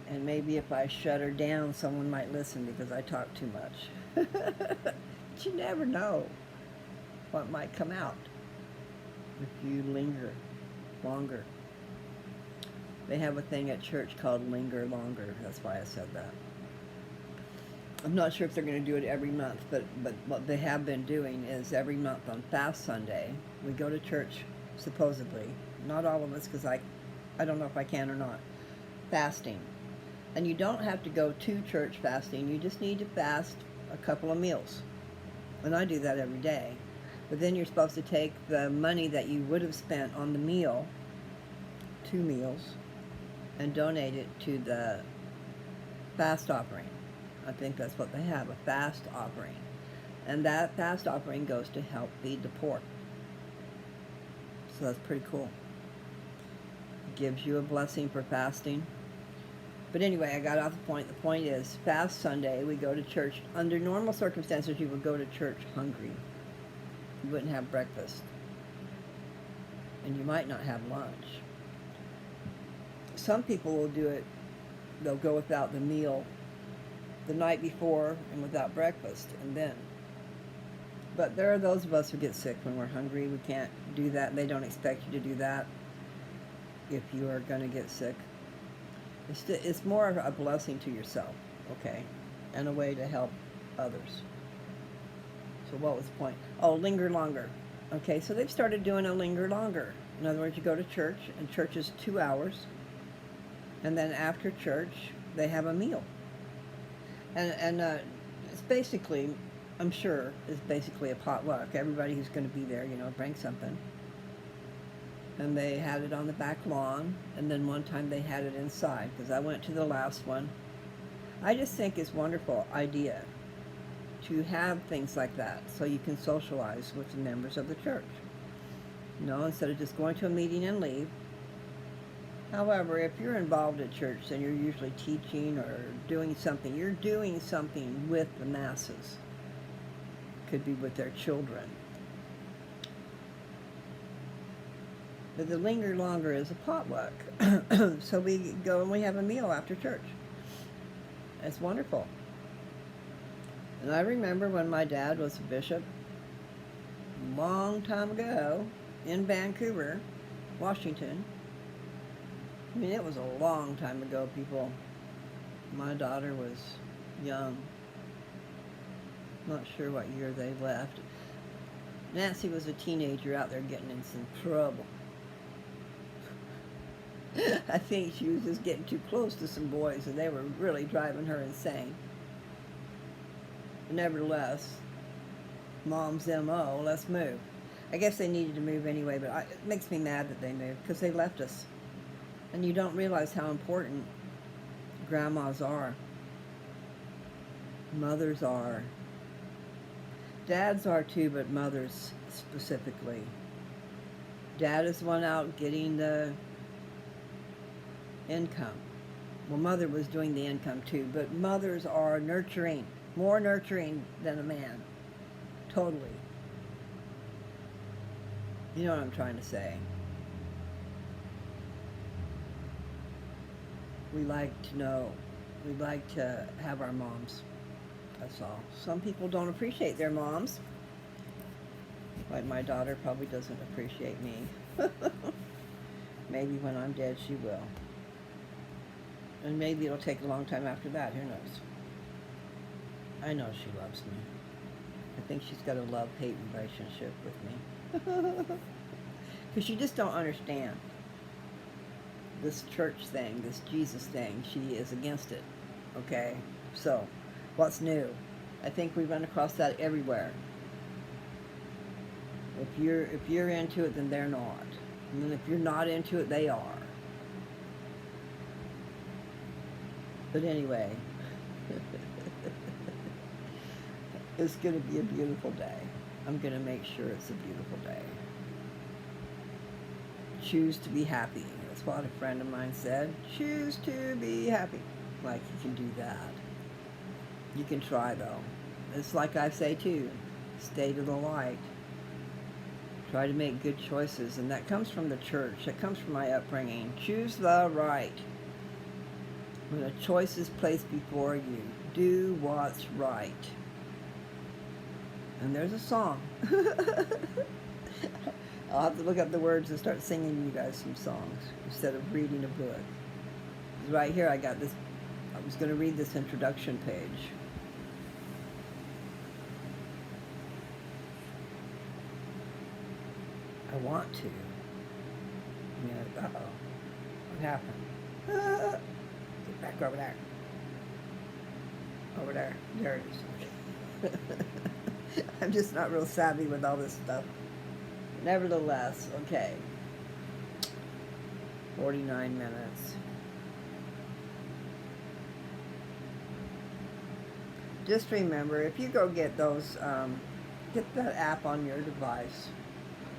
And maybe if I shut her down, someone might listen because I talk too much. But you never know what might come out if you linger longer. They have a thing at church called Linger Longer. That's why I said that. I'm not sure if they're going to do it every month, but what they have been doing is every month on Fast Sunday, we go to church, supposedly. Not all of us, because I don't know if I can or not. Fasting. And you don't have to go to church fasting. You just need to fast a couple of meals. And I do that every day. But then you're supposed to take the money that you would have spent on the meal, 2 meals, and donate it to the fast offering. I think that's what they have, a fast offering. And that fast offering goes to help feed the poor. So that's pretty cool. It gives you a blessing for fasting. But anyway, I got off the point. The point is, fast Sunday, we go to church. Under normal circumstances, you would go to church hungry. You wouldn't have breakfast. And you might not have lunch. Some people will do it, they'll go without the meal the night before and without breakfast, and then. But there are those of us who get sick when we're hungry. We can't do that. They don't expect you to do that if you are going to get sick. It's more of a blessing to yourself, okay, and a way to help others. So what was the point? Oh, linger longer. Okay, so they've started doing a linger longer. In other words, you go to church, and church is 2 hours, and then after church, they have a meal. And it's basically, I'm sure, is basically a potluck. Everybody who's going to be there, brings something. And they had it on the back lawn, and then one time they had it inside, because I went to the last one. I just think it's a wonderful idea to have things like that, so you can socialize with the members of the church. Instead of just going to a meeting and leave. However, if you're involved at church, then you're usually teaching or doing something. You're doing something with the masses. Could be with their children. But the linger longer is a potluck. So we go and we have a meal after church. It's wonderful. And I remember when my dad was a bishop, a long time ago, in Vancouver, Washington. I mean, it was a long time ago, people. My daughter was young. Not sure what year they left. Nancy was a teenager out there getting in some trouble. I think she was just getting too close to some boys, and they were really driving her insane. But nevertheless, Mom's M.O., let's move. I guess they needed to move anyway, but it makes me mad that they moved, because they left us. And you don't realize how important grandmas are. Mothers are. Dads are too, but mothers specifically. Dad is the one out getting the income. Well, mother was doing the income too, but mothers are nurturing, more nurturing than a man. Totally. You know what I'm trying to say. We like to know. We like to have our moms. That's all. Some people don't appreciate their moms. Like my daughter probably doesn't appreciate me. Maybe when I'm dead she will. And maybe it'll take a long time after that. Who knows? I know she loves me. I think she's got a love-hate relationship with me. Because you just don't understand. This church thing, this Jesus thing, she is against it. Okay? So, what's new? I think we run across that everywhere. If you're into it, then they're not. And then if you're not into it, they are. But anyway, it's going to be a beautiful day. I'm going to make sure it's a beautiful day. Choose to be happy. That's what a friend of mine said. Choose to be happy. Like, you can do that. You can try, though. It's like I say, too. Stay to the light. Try to make good choices. And that comes from the church. That comes from my upbringing. Choose the right. When a choice is placed before you, do what's right. And there's a song. I'll have to look up the words and start singing you guys some songs instead of reading a book. Right here I got this. I was going to read this introduction page. I want to. Yeah, uh-oh. What happened? Get back over there. Over there. There it is. I'm just not real savvy with all this stuff. Nevertheless, okay. 49 minutes. Just remember, if you go get those, get that app on your device,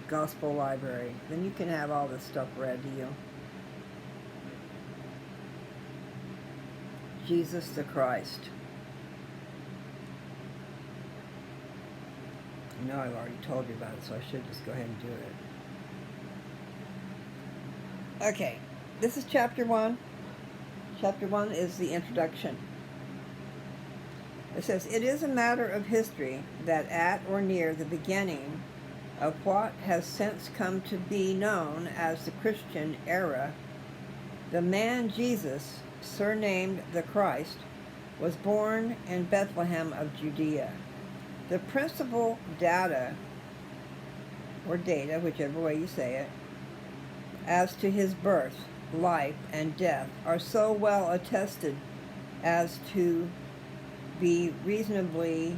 Gospel Library, then you can have all this stuff read to you. Jesus the Christ. I know I've already told you about it, so I should just go ahead and do it. Okay, this is chapter 1. Chapter 1 is the introduction. It says, "It is a matter of history that at or near the beginning of what has since come to be known as the Christian era, the man Jesus, surnamed the Christ, was born in Bethlehem of Judea. The principal data, or data, whichever way you say it, as to his birth, life, and death are so well attested as to be reasonably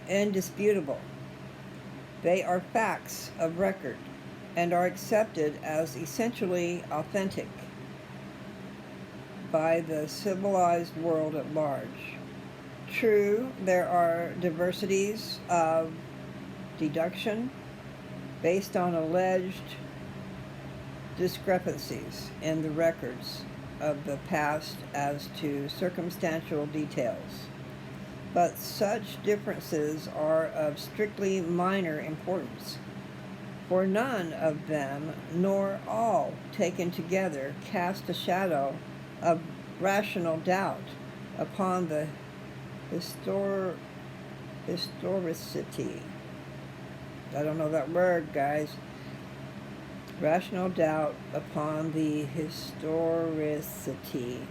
indisputable. They are facts of record and are accepted as essentially authentic by the civilized world at large. True, there are diversities of deduction based on alleged discrepancies in the records of the past as to circumstantial details. But such differences are of strictly minor importance, for none of them, nor all taken together, cast a shadow of rational doubt upon the historicity. I don't know that word, guys. Rational doubt upon the historicity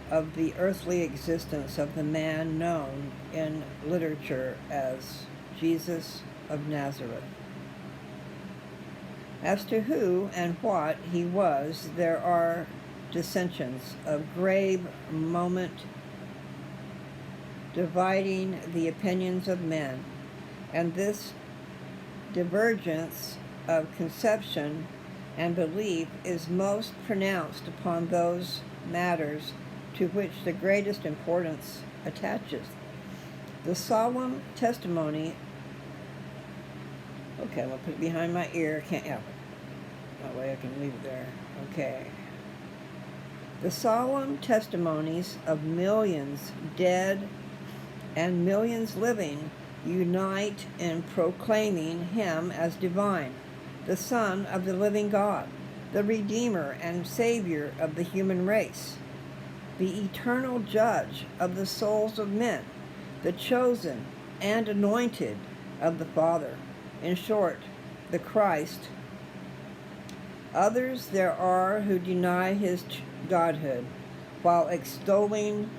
of the earthly existence of the man known in literature as Jesus of Nazareth. As to who and what he was, there are dissensions of grave moment dividing the opinions of men, and this divergence of conception and belief is most pronounced upon those matters to which the greatest importance attaches. The solemn testimony, okay, I'm going to put it behind my ear, can't help it. That way I can leave it there. Okay. The solemn testimonies of millions dead and millions living unite in proclaiming him as divine, the Son of the living God, the Redeemer and Savior of the human race, the eternal Judge of the souls of men, the chosen and anointed of the Father. In short, the Christ. Others there are who deny his godhood, while extolling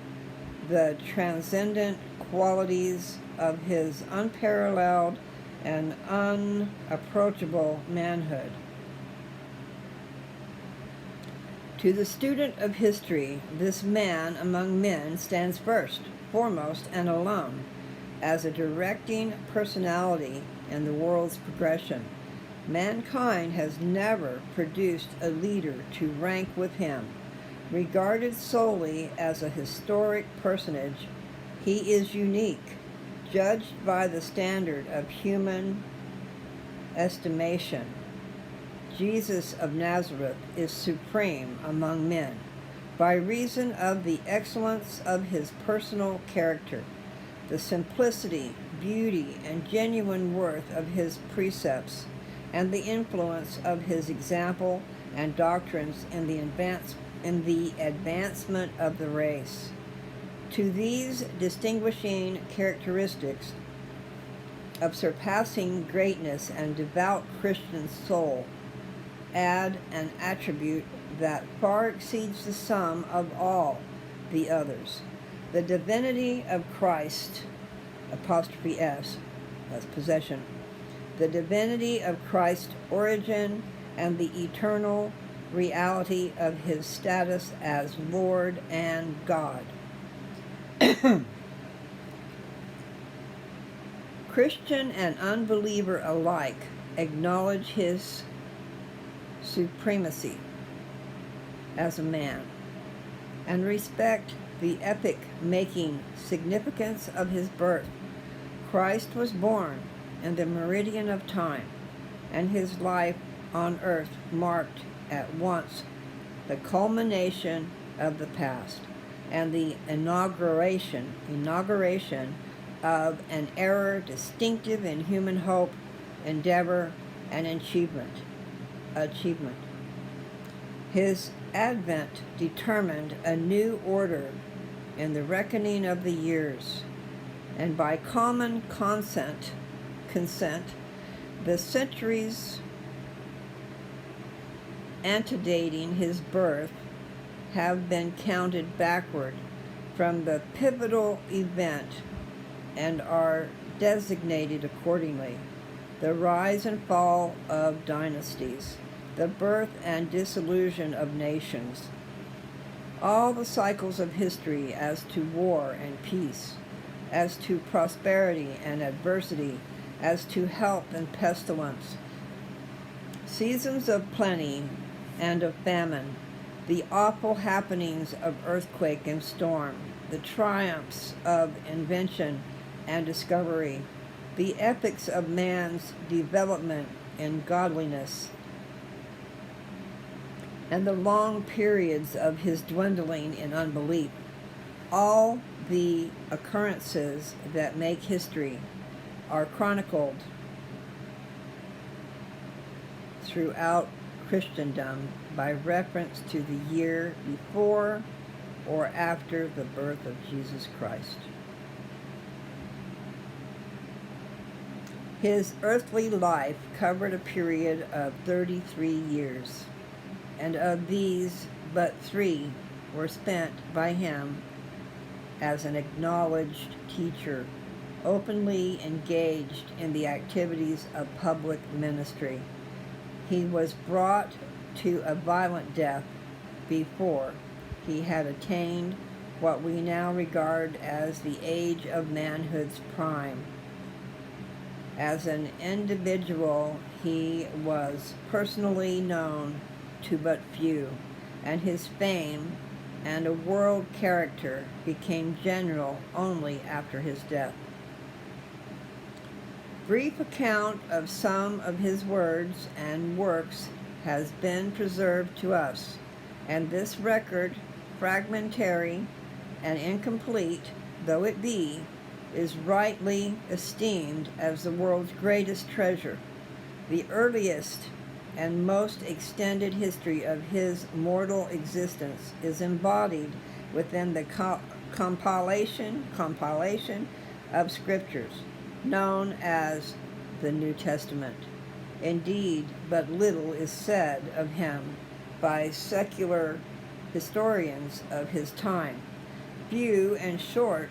the transcendent qualities of his unparalleled and unapproachable manhood. To the student of history, this man among men stands first, foremost, and alone as a directing personality in the world's progression. Mankind has never produced a leader to rank with him. Regarded solely as a historic personage, he is unique, judged by the standard of human estimation. Jesus of Nazareth is supreme among men by reason of the excellence of his personal character, the simplicity, beauty, and genuine worth of his precepts, and the influence of his example and doctrines in the advancement of the race. To these distinguishing characteristics of surpassing greatness and devout Christian soul, add an attribute that far exceeds the sum of all the others: the divinity of Christ, apostrophe S, that's possession, the divinity of Christ's origin and the eternal reality of his status as Lord and God. Christian and unbeliever alike acknowledge his supremacy as a man and respect the epoch-making significance of his birth. Christ was born in the meridian of time, and his life on earth marked at once the culmination of the past, and the inauguration of an era distinctive in human hope, endeavor, and achievement. His advent determined a new order in the reckoning of the years, and by common consent, the centuries antedating his birth have been counted backward from the pivotal event and are designated accordingly: the rise and fall of dynasties, the birth and dissolution of nations, all the cycles of history as to war and peace, as to prosperity and adversity, as to health and pestilence, seasons of plenty and of famine, the awful happenings of earthquake and storm, the triumphs of invention and discovery, the epochs of man's development in godliness, and the long periods of his dwindling in unbelief. All the occurrences that make history are chronicled throughout Christendom by reference to the year before or after the birth of Jesus Christ. His earthly life covered a period of 33 years, and of these but 3 were spent by him as an acknowledged teacher, openly engaged in the activities of public ministry. He was brought to a violent death before he had attained what we now regard as the age of manhood's prime. As an individual, he was personally known to but few, and his fame and a world character became general only after his death. Brief account of some of his words and works has been preserved to us, and this record, fragmentary and incomplete though it be, is rightly esteemed as the world's greatest treasure. The earliest and most extended history of his mortal existence is embodied within the compilation of scriptures known as the New Testament. Indeed, but little is said of him by secular historians of his time. Few and short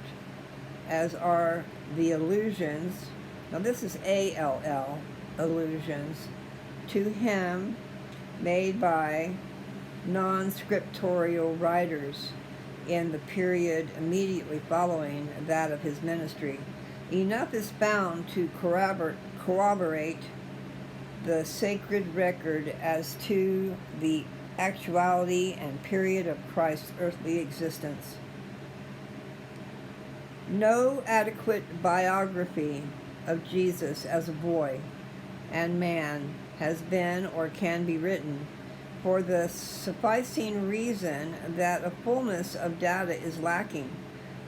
as are the allusions, now this is ALL, allusions, to him made by non-scriptorial writers in the period immediately following that of his ministry. Enough is found to corroborate the sacred record as to the actuality and period of Christ's earthly existence. No adequate biography of Jesus as a boy and man has been or can be written, for the sufficing reason that a fullness of data is lacking.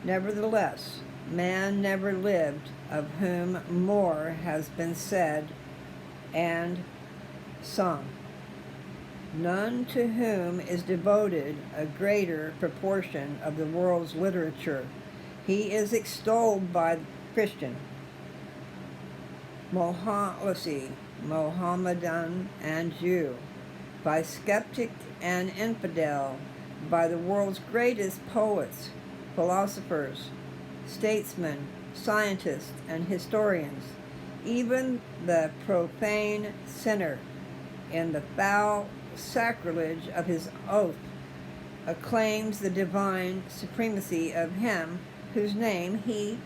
Nevertheless, man never lived of whom more has been said and sung, none to whom is devoted a greater proportion of the world's literature. He is extolled by the Christian, Mohammedan and Jew, by skeptic and infidel, by the world's greatest poets, philosophers, statesmen, scientists, and historians. Even the profane sinner, in the foul sacrilege of his oath, acclaims the divine supremacy of him whose name he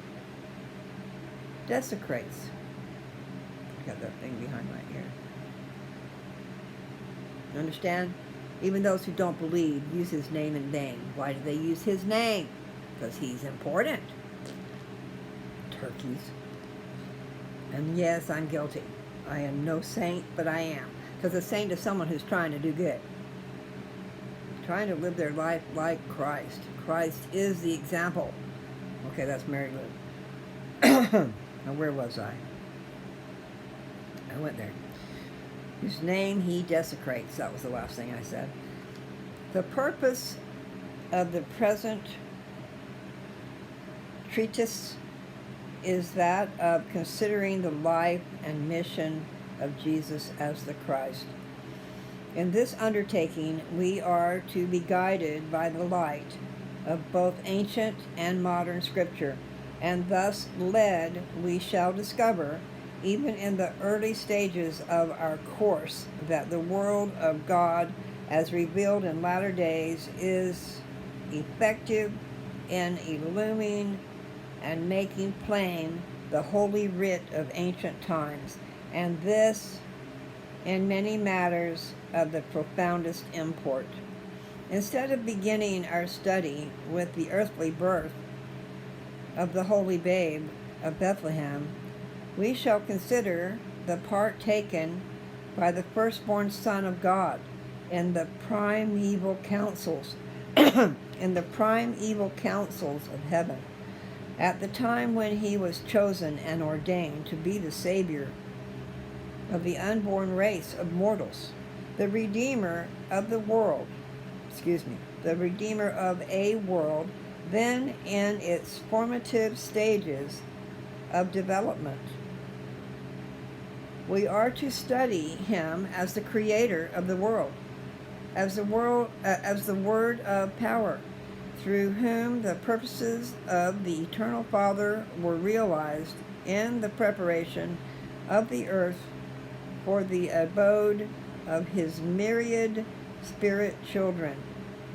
desecrates. Got that thing behind my ear. You understand? Even those who don't believe use his name in vain. Why do they use his name? Because he's important. Turkeys. And yes, I'm guilty. I am no saint, but I am. Because a saint is someone who's trying to do good. trying to live their life like Christ. Christ is the example. Okay, that's Mary Lou. Now, where was I? I went there. Whose name he desecrates. That was the last thing I said. The purpose of the present treatise is that of considering the life and mission of Jesus as the Christ. In this undertaking, we are to be guided by the light of both ancient and modern scripture, and thus led we shall discover, even in the early stages of our course, that the world of God as revealed in latter days is effective in illumining and making plain the holy writ of ancient times, and this in many matters of the profoundest import. Instead of beginning our study with the earthly birth of the holy babe of Bethlehem, we shall consider the part taken by the firstborn Son of God in the primeval councils in the primeval councils of heaven, at the time when he was chosen and ordained to be the Savior of the unborn race of mortals, the Redeemer of the world, the Redeemer of a world then in its formative stages of development. We are to study him as the creator of the world, as the word of power, through whom the purposes of the Eternal Father were realized in the preparation of the earth for the abode of his myriad spirit children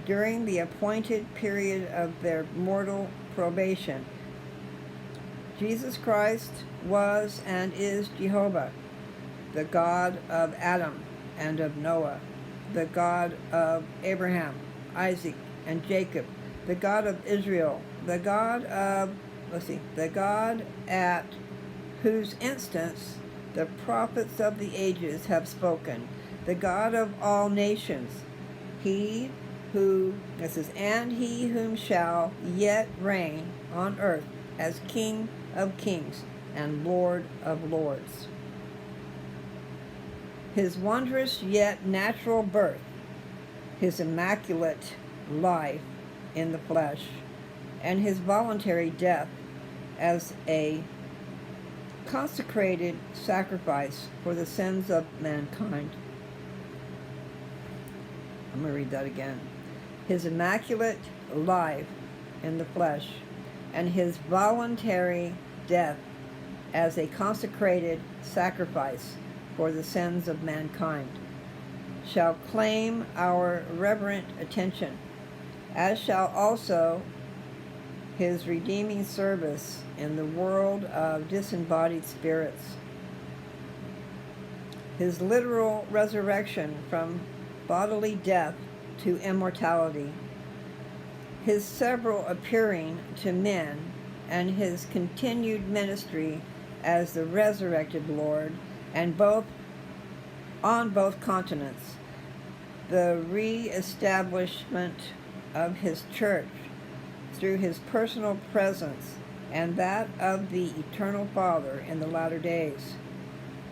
during the appointed period of their mortal probation. Jesus Christ was and is Jehovah, the God of Adam and of Noah, the God of Abraham, Isaac, and Jacob, the God of Israel, the God at whose instance the prophets of the ages have spoken, the God of all nations, he whom shall yet reign on earth as King of kings and Lord of lords. His wondrous yet natural birth, his immaculate life in the flesh, and his voluntary death as a consecrated sacrifice for the sins of mankind. I'm going to read that again. His immaculate life in the flesh and his voluntary death as a consecrated sacrifice for the sins of mankind shall claim our reverent attention, as shall also his redeeming service in the world of disembodied spirits, his literal resurrection from bodily death to immortality, his several appearing to men, and his continued ministry as the resurrected Lord, and on both continents, the re-establishment of his church through his personal presence and that of the Eternal Father in the latter days,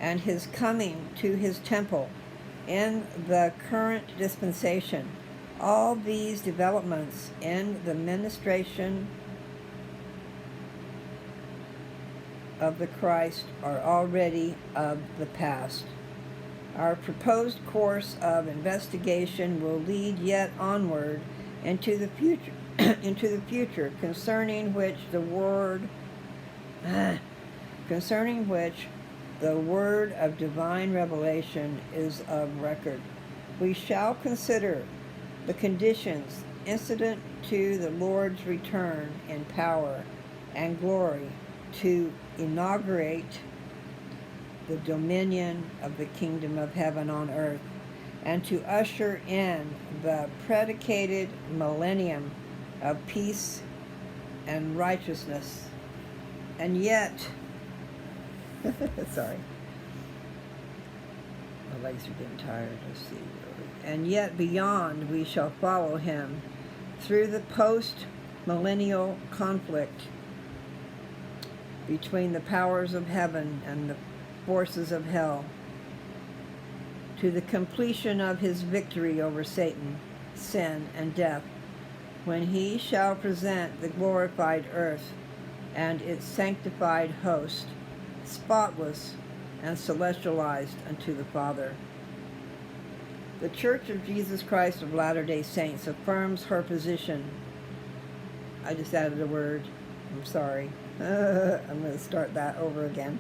and his coming to his temple in the current dispensation. All these developments in the ministration of the Christ are already of the past. Our proposed course of investigation will lead yet onward into the future, concerning which the word of divine revelation is of record. We shall consider the conditions incident to the Lord's return in power and glory to inaugurate the dominion of the kingdom of heaven on earth, and to usher in the predicated millennium of peace and righteousness. And yet, sorry. legs are getting tired. Let's see. And yet beyond we shall follow him through the post-millennial conflict between the powers of heaven and the forces of hell, to the completion of his victory over Satan, sin, and death, when he shall present the glorified earth and its sanctified host, spotless and celestialized unto the Father. The Church of Jesus Christ of Latter-day Saints affirms her position. I just added a word. I'm sorry. I'm going to start that over again.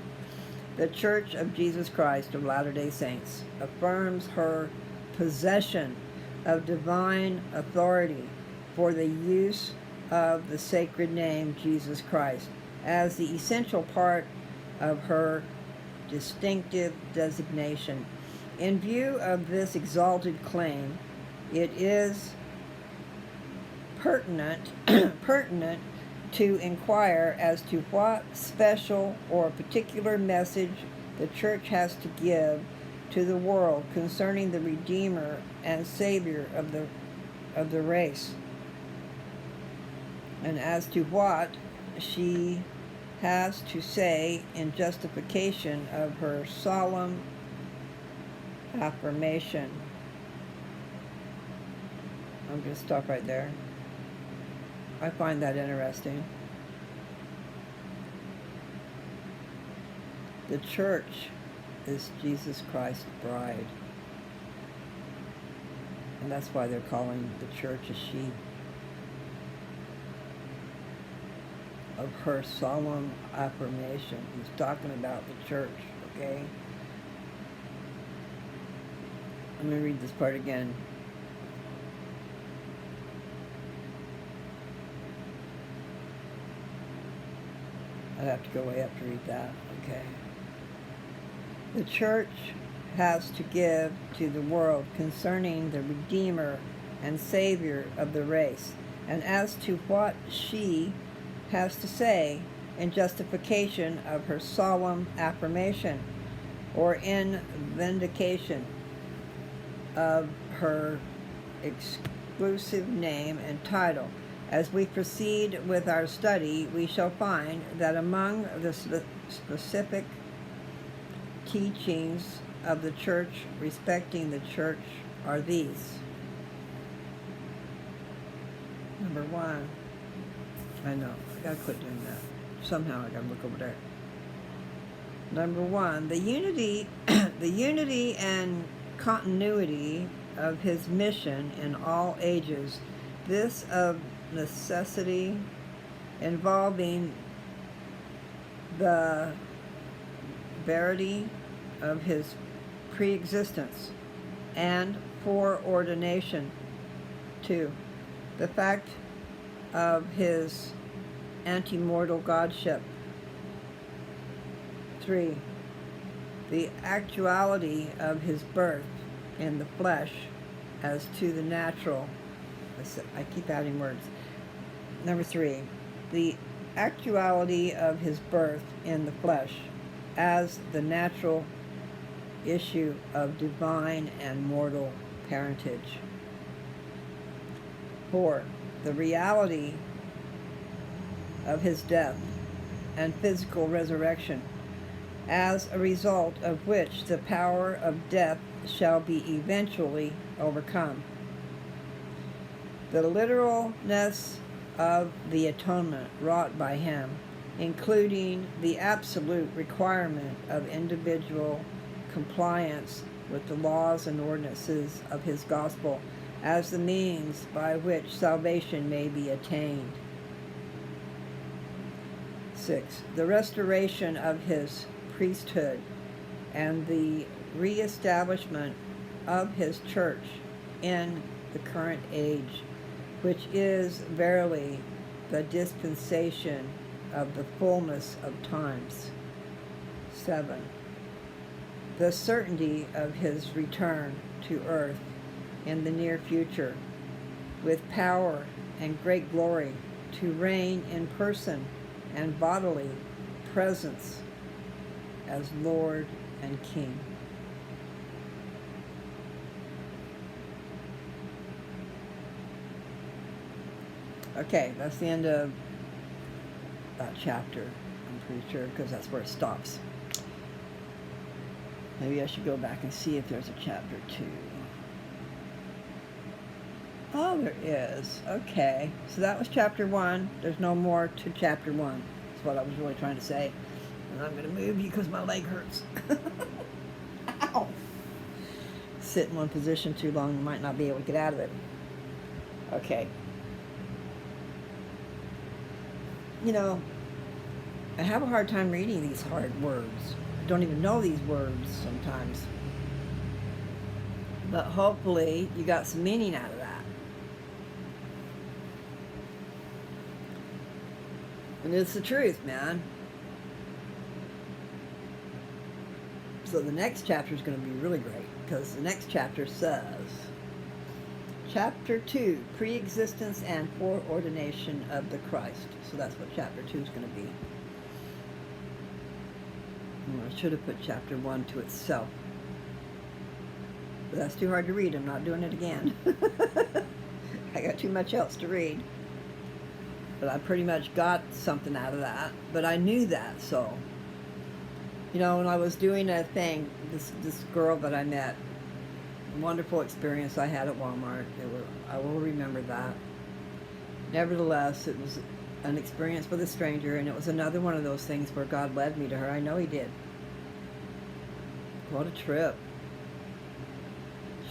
The Church of Jesus Christ of Latter-day Saints affirms her possession of divine authority for the use of the sacred name Jesus Christ as the essential part of her distinctive designation. In view of this exalted claim, it is pertinent to inquire as to what special or particular message the Church has to give to the world concerning the Redeemer and Savior of the race, and as to what she has to say in justification of her solemn affirmation. I'm going to stop right there. I find that interesting. The church is Jesus Christ's bride. And that's why they're calling the church a she. Of her solemn affirmation. He's talking about the church, okay? Let me read this part again. I'd have to go way up to read that, okay? The church has to give to the world concerning the Redeemer and Savior of the race, and as to what she has to say in justification of her solemn affirmation, or in vindication of her exclusive name and title. As we proceed with our study, we shall find that among the specific teachings of the church respecting the church are these. Number one, I know, I gotta quit doing that. Somehow I gotta look over there. Number one, the unity and continuity of his mission in all ages, this of necessity involving the verity of his pre-existence and foreordination. 2. The fact of his anti-mortal godship. 3. The actuality of his birth in the flesh as to the natural. I keep adding words. Number 3. The actuality of his birth in the flesh as the natural issue of divine and mortal parentage. 4. The reality of his death and physical resurrection, as a result of which the power of death shall be eventually overcome. The literalness of the atonement wrought by him, including the absolute requirement of individual compliance with the laws and ordinances of his gospel as the means by which salvation may be attained. 6. The restoration of his priesthood and the reestablishment of his church in the current age, which is verily the dispensation of the fullness of times. 7. The certainty of his return to earth in the near future, with power and great glory to reign in person and bodily presence as Lord and King. Okay, that's the end of that chapter, I'm pretty sure, because that's where it stops. Maybe I should go back and see if there's a chapter 2. Oh, there is. Okay. So that was chapter 1. There's no more to chapter 1. That's what I was really trying to say. And I'm going to move because my leg hurts. Ow! Sit in one position too long, you might not be able to get out of it. Okay. You know, I have a hard time reading these hard words. I don't even know these words sometimes. But hopefully you got some meaning out of that. And it's the truth, man. So the next chapter is going to be really great, because the next chapter says, Chapter 2, Pre-existence and Foreordination of the Christ. So that's what chapter 2 is going to be. I should have put chapter 1 to itself. But that's too hard to read. I'm not doing it again. I got too much else to read. But I pretty much got something out of that. But I knew that, so. You know, when I was doing a thing, this girl that I met, a wonderful experience I had at Walmart. I will remember that. Nevertheless, it was an experience with a stranger, and it was another one of those things where God led me to her. I know He did. What a trip.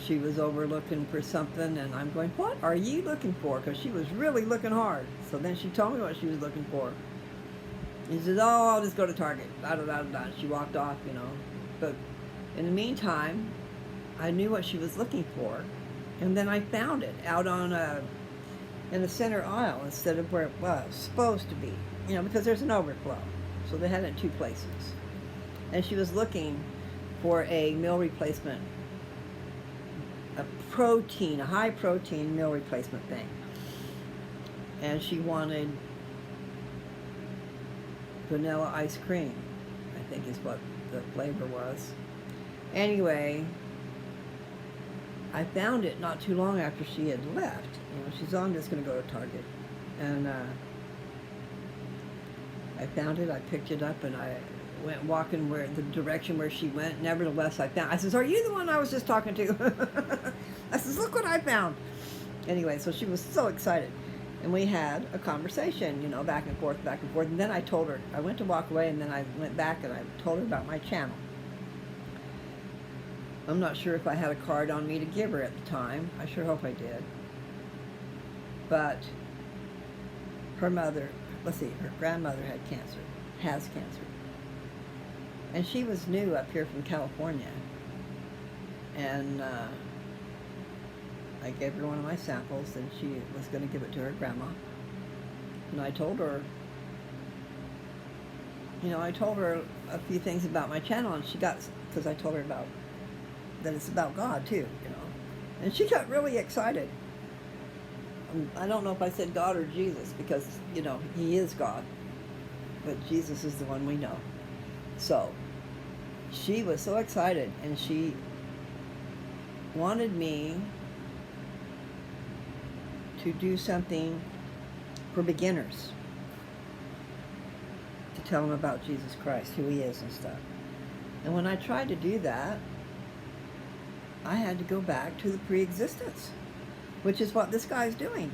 She was over looking for something, and I'm going, what are you looking for? Because she was really looking hard. So then she told me what she was looking for. And she said, oh, I'll just go to Target. Da, da, da, da. She walked off, you know. But in the meantime, I knew what she was looking for. And then I found it out on in the center aisle instead of where it was supposed to be. You know, because there's an overflow. So they had it in 2 places. And she was looking for a meal replacement, a high protein meal replacement thing. And she wanted vanilla ice cream, I think is what the flavor was. Anyway, I found it not too long after she had left. You know, she's I'm just going to go to Target. And I found it, I picked it up, and I went walking the direction where she went. Nevertheless, I says, are you the one I was just talking to? I says, look what I found. Anyway, so she was so excited. And we had a conversation, you know, back and forth. And then I told her, I went to walk away, and then I went back and I told her about my channel. I'm not sure if I had a card on me to give her at the time. I sure hope I did. But her mother, her grandmother has cancer. And she was new up here from California. And I gave her one of my samples, and she was going to give it to her grandma. And I told her, you know, a few things about my channel, and she got, because I told her about, that it's about God too, you know. And she got really excited. I don't know if I said God or Jesus, because, you know, He is God. But Jesus is the one we know. So, she was so excited, and she wanted me to do something for beginners, to tell them about Jesus Christ, who He is and stuff. And when I tried to do that, I had to go back to the pre-existence, which is what this guy's doing.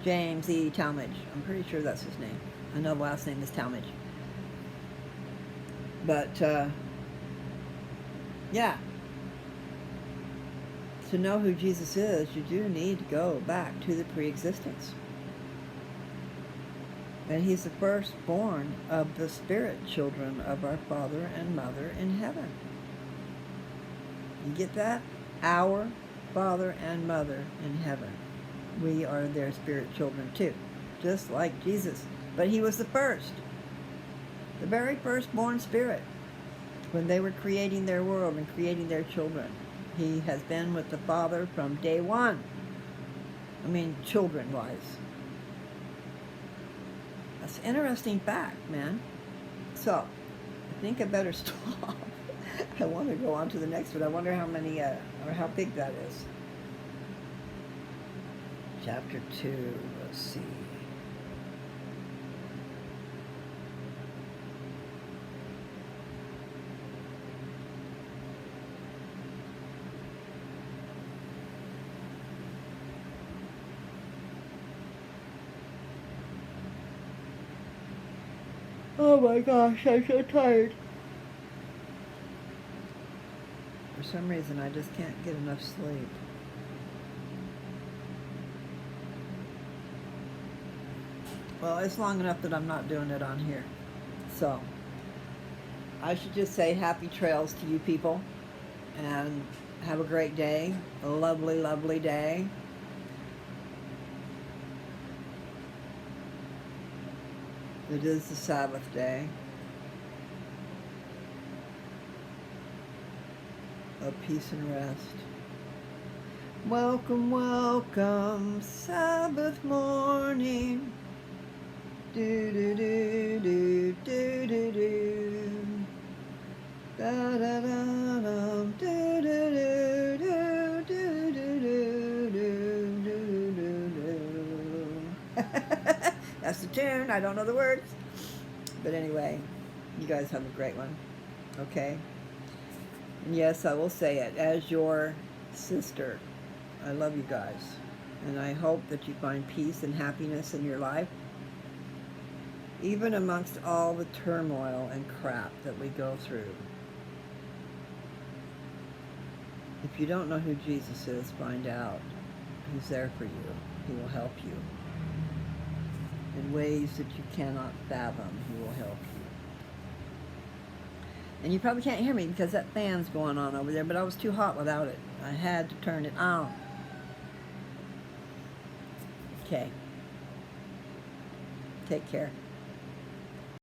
James E. Talmage. I'm pretty sure that's his name. I know the last name is Talmage. But, yeah. To know who Jesus is, you do need to go back to the pre-existence. And He's the firstborn of the spirit children of our Father and Mother in heaven. You get that? Our Father and Mother in heaven. We are their spirit children too, just like Jesus. But He was the first, the very firstborn spirit. When they were creating their world and creating their children, He has been with the Father from day one. I mean, children-wise. That's an interesting fact, man. So, I think I better stop. I want to go on to the next one. I wonder how many, or how big that is. Chapter 2, Let's see. Oh my gosh, I'm so tired. For some reason, I just can't get enough sleep. Well, it's long enough that I'm not doing it on here. So, I should just say happy trails to you people. And have a great day. A lovely, lovely day. It is the Sabbath day of peace and rest. Welcome, welcome, Sabbath morning. Do do do do do do do. Da da da da. Do do do do do do do do do. That's the tune. I don't know the words, but anyway, you guys have a great one. Okay. And yes, I will say it as your sister. I love you guys, and I hope that you find peace and happiness in your life, even amongst all the turmoil and crap that we go through. If you don't know who Jesus is, find out. He's there for you. He will help you. In ways that you cannot fathom, He will help you. And you probably can't hear me because that fan's going on over there, but I was too hot without it. I had to turn it on. Okay. Take care.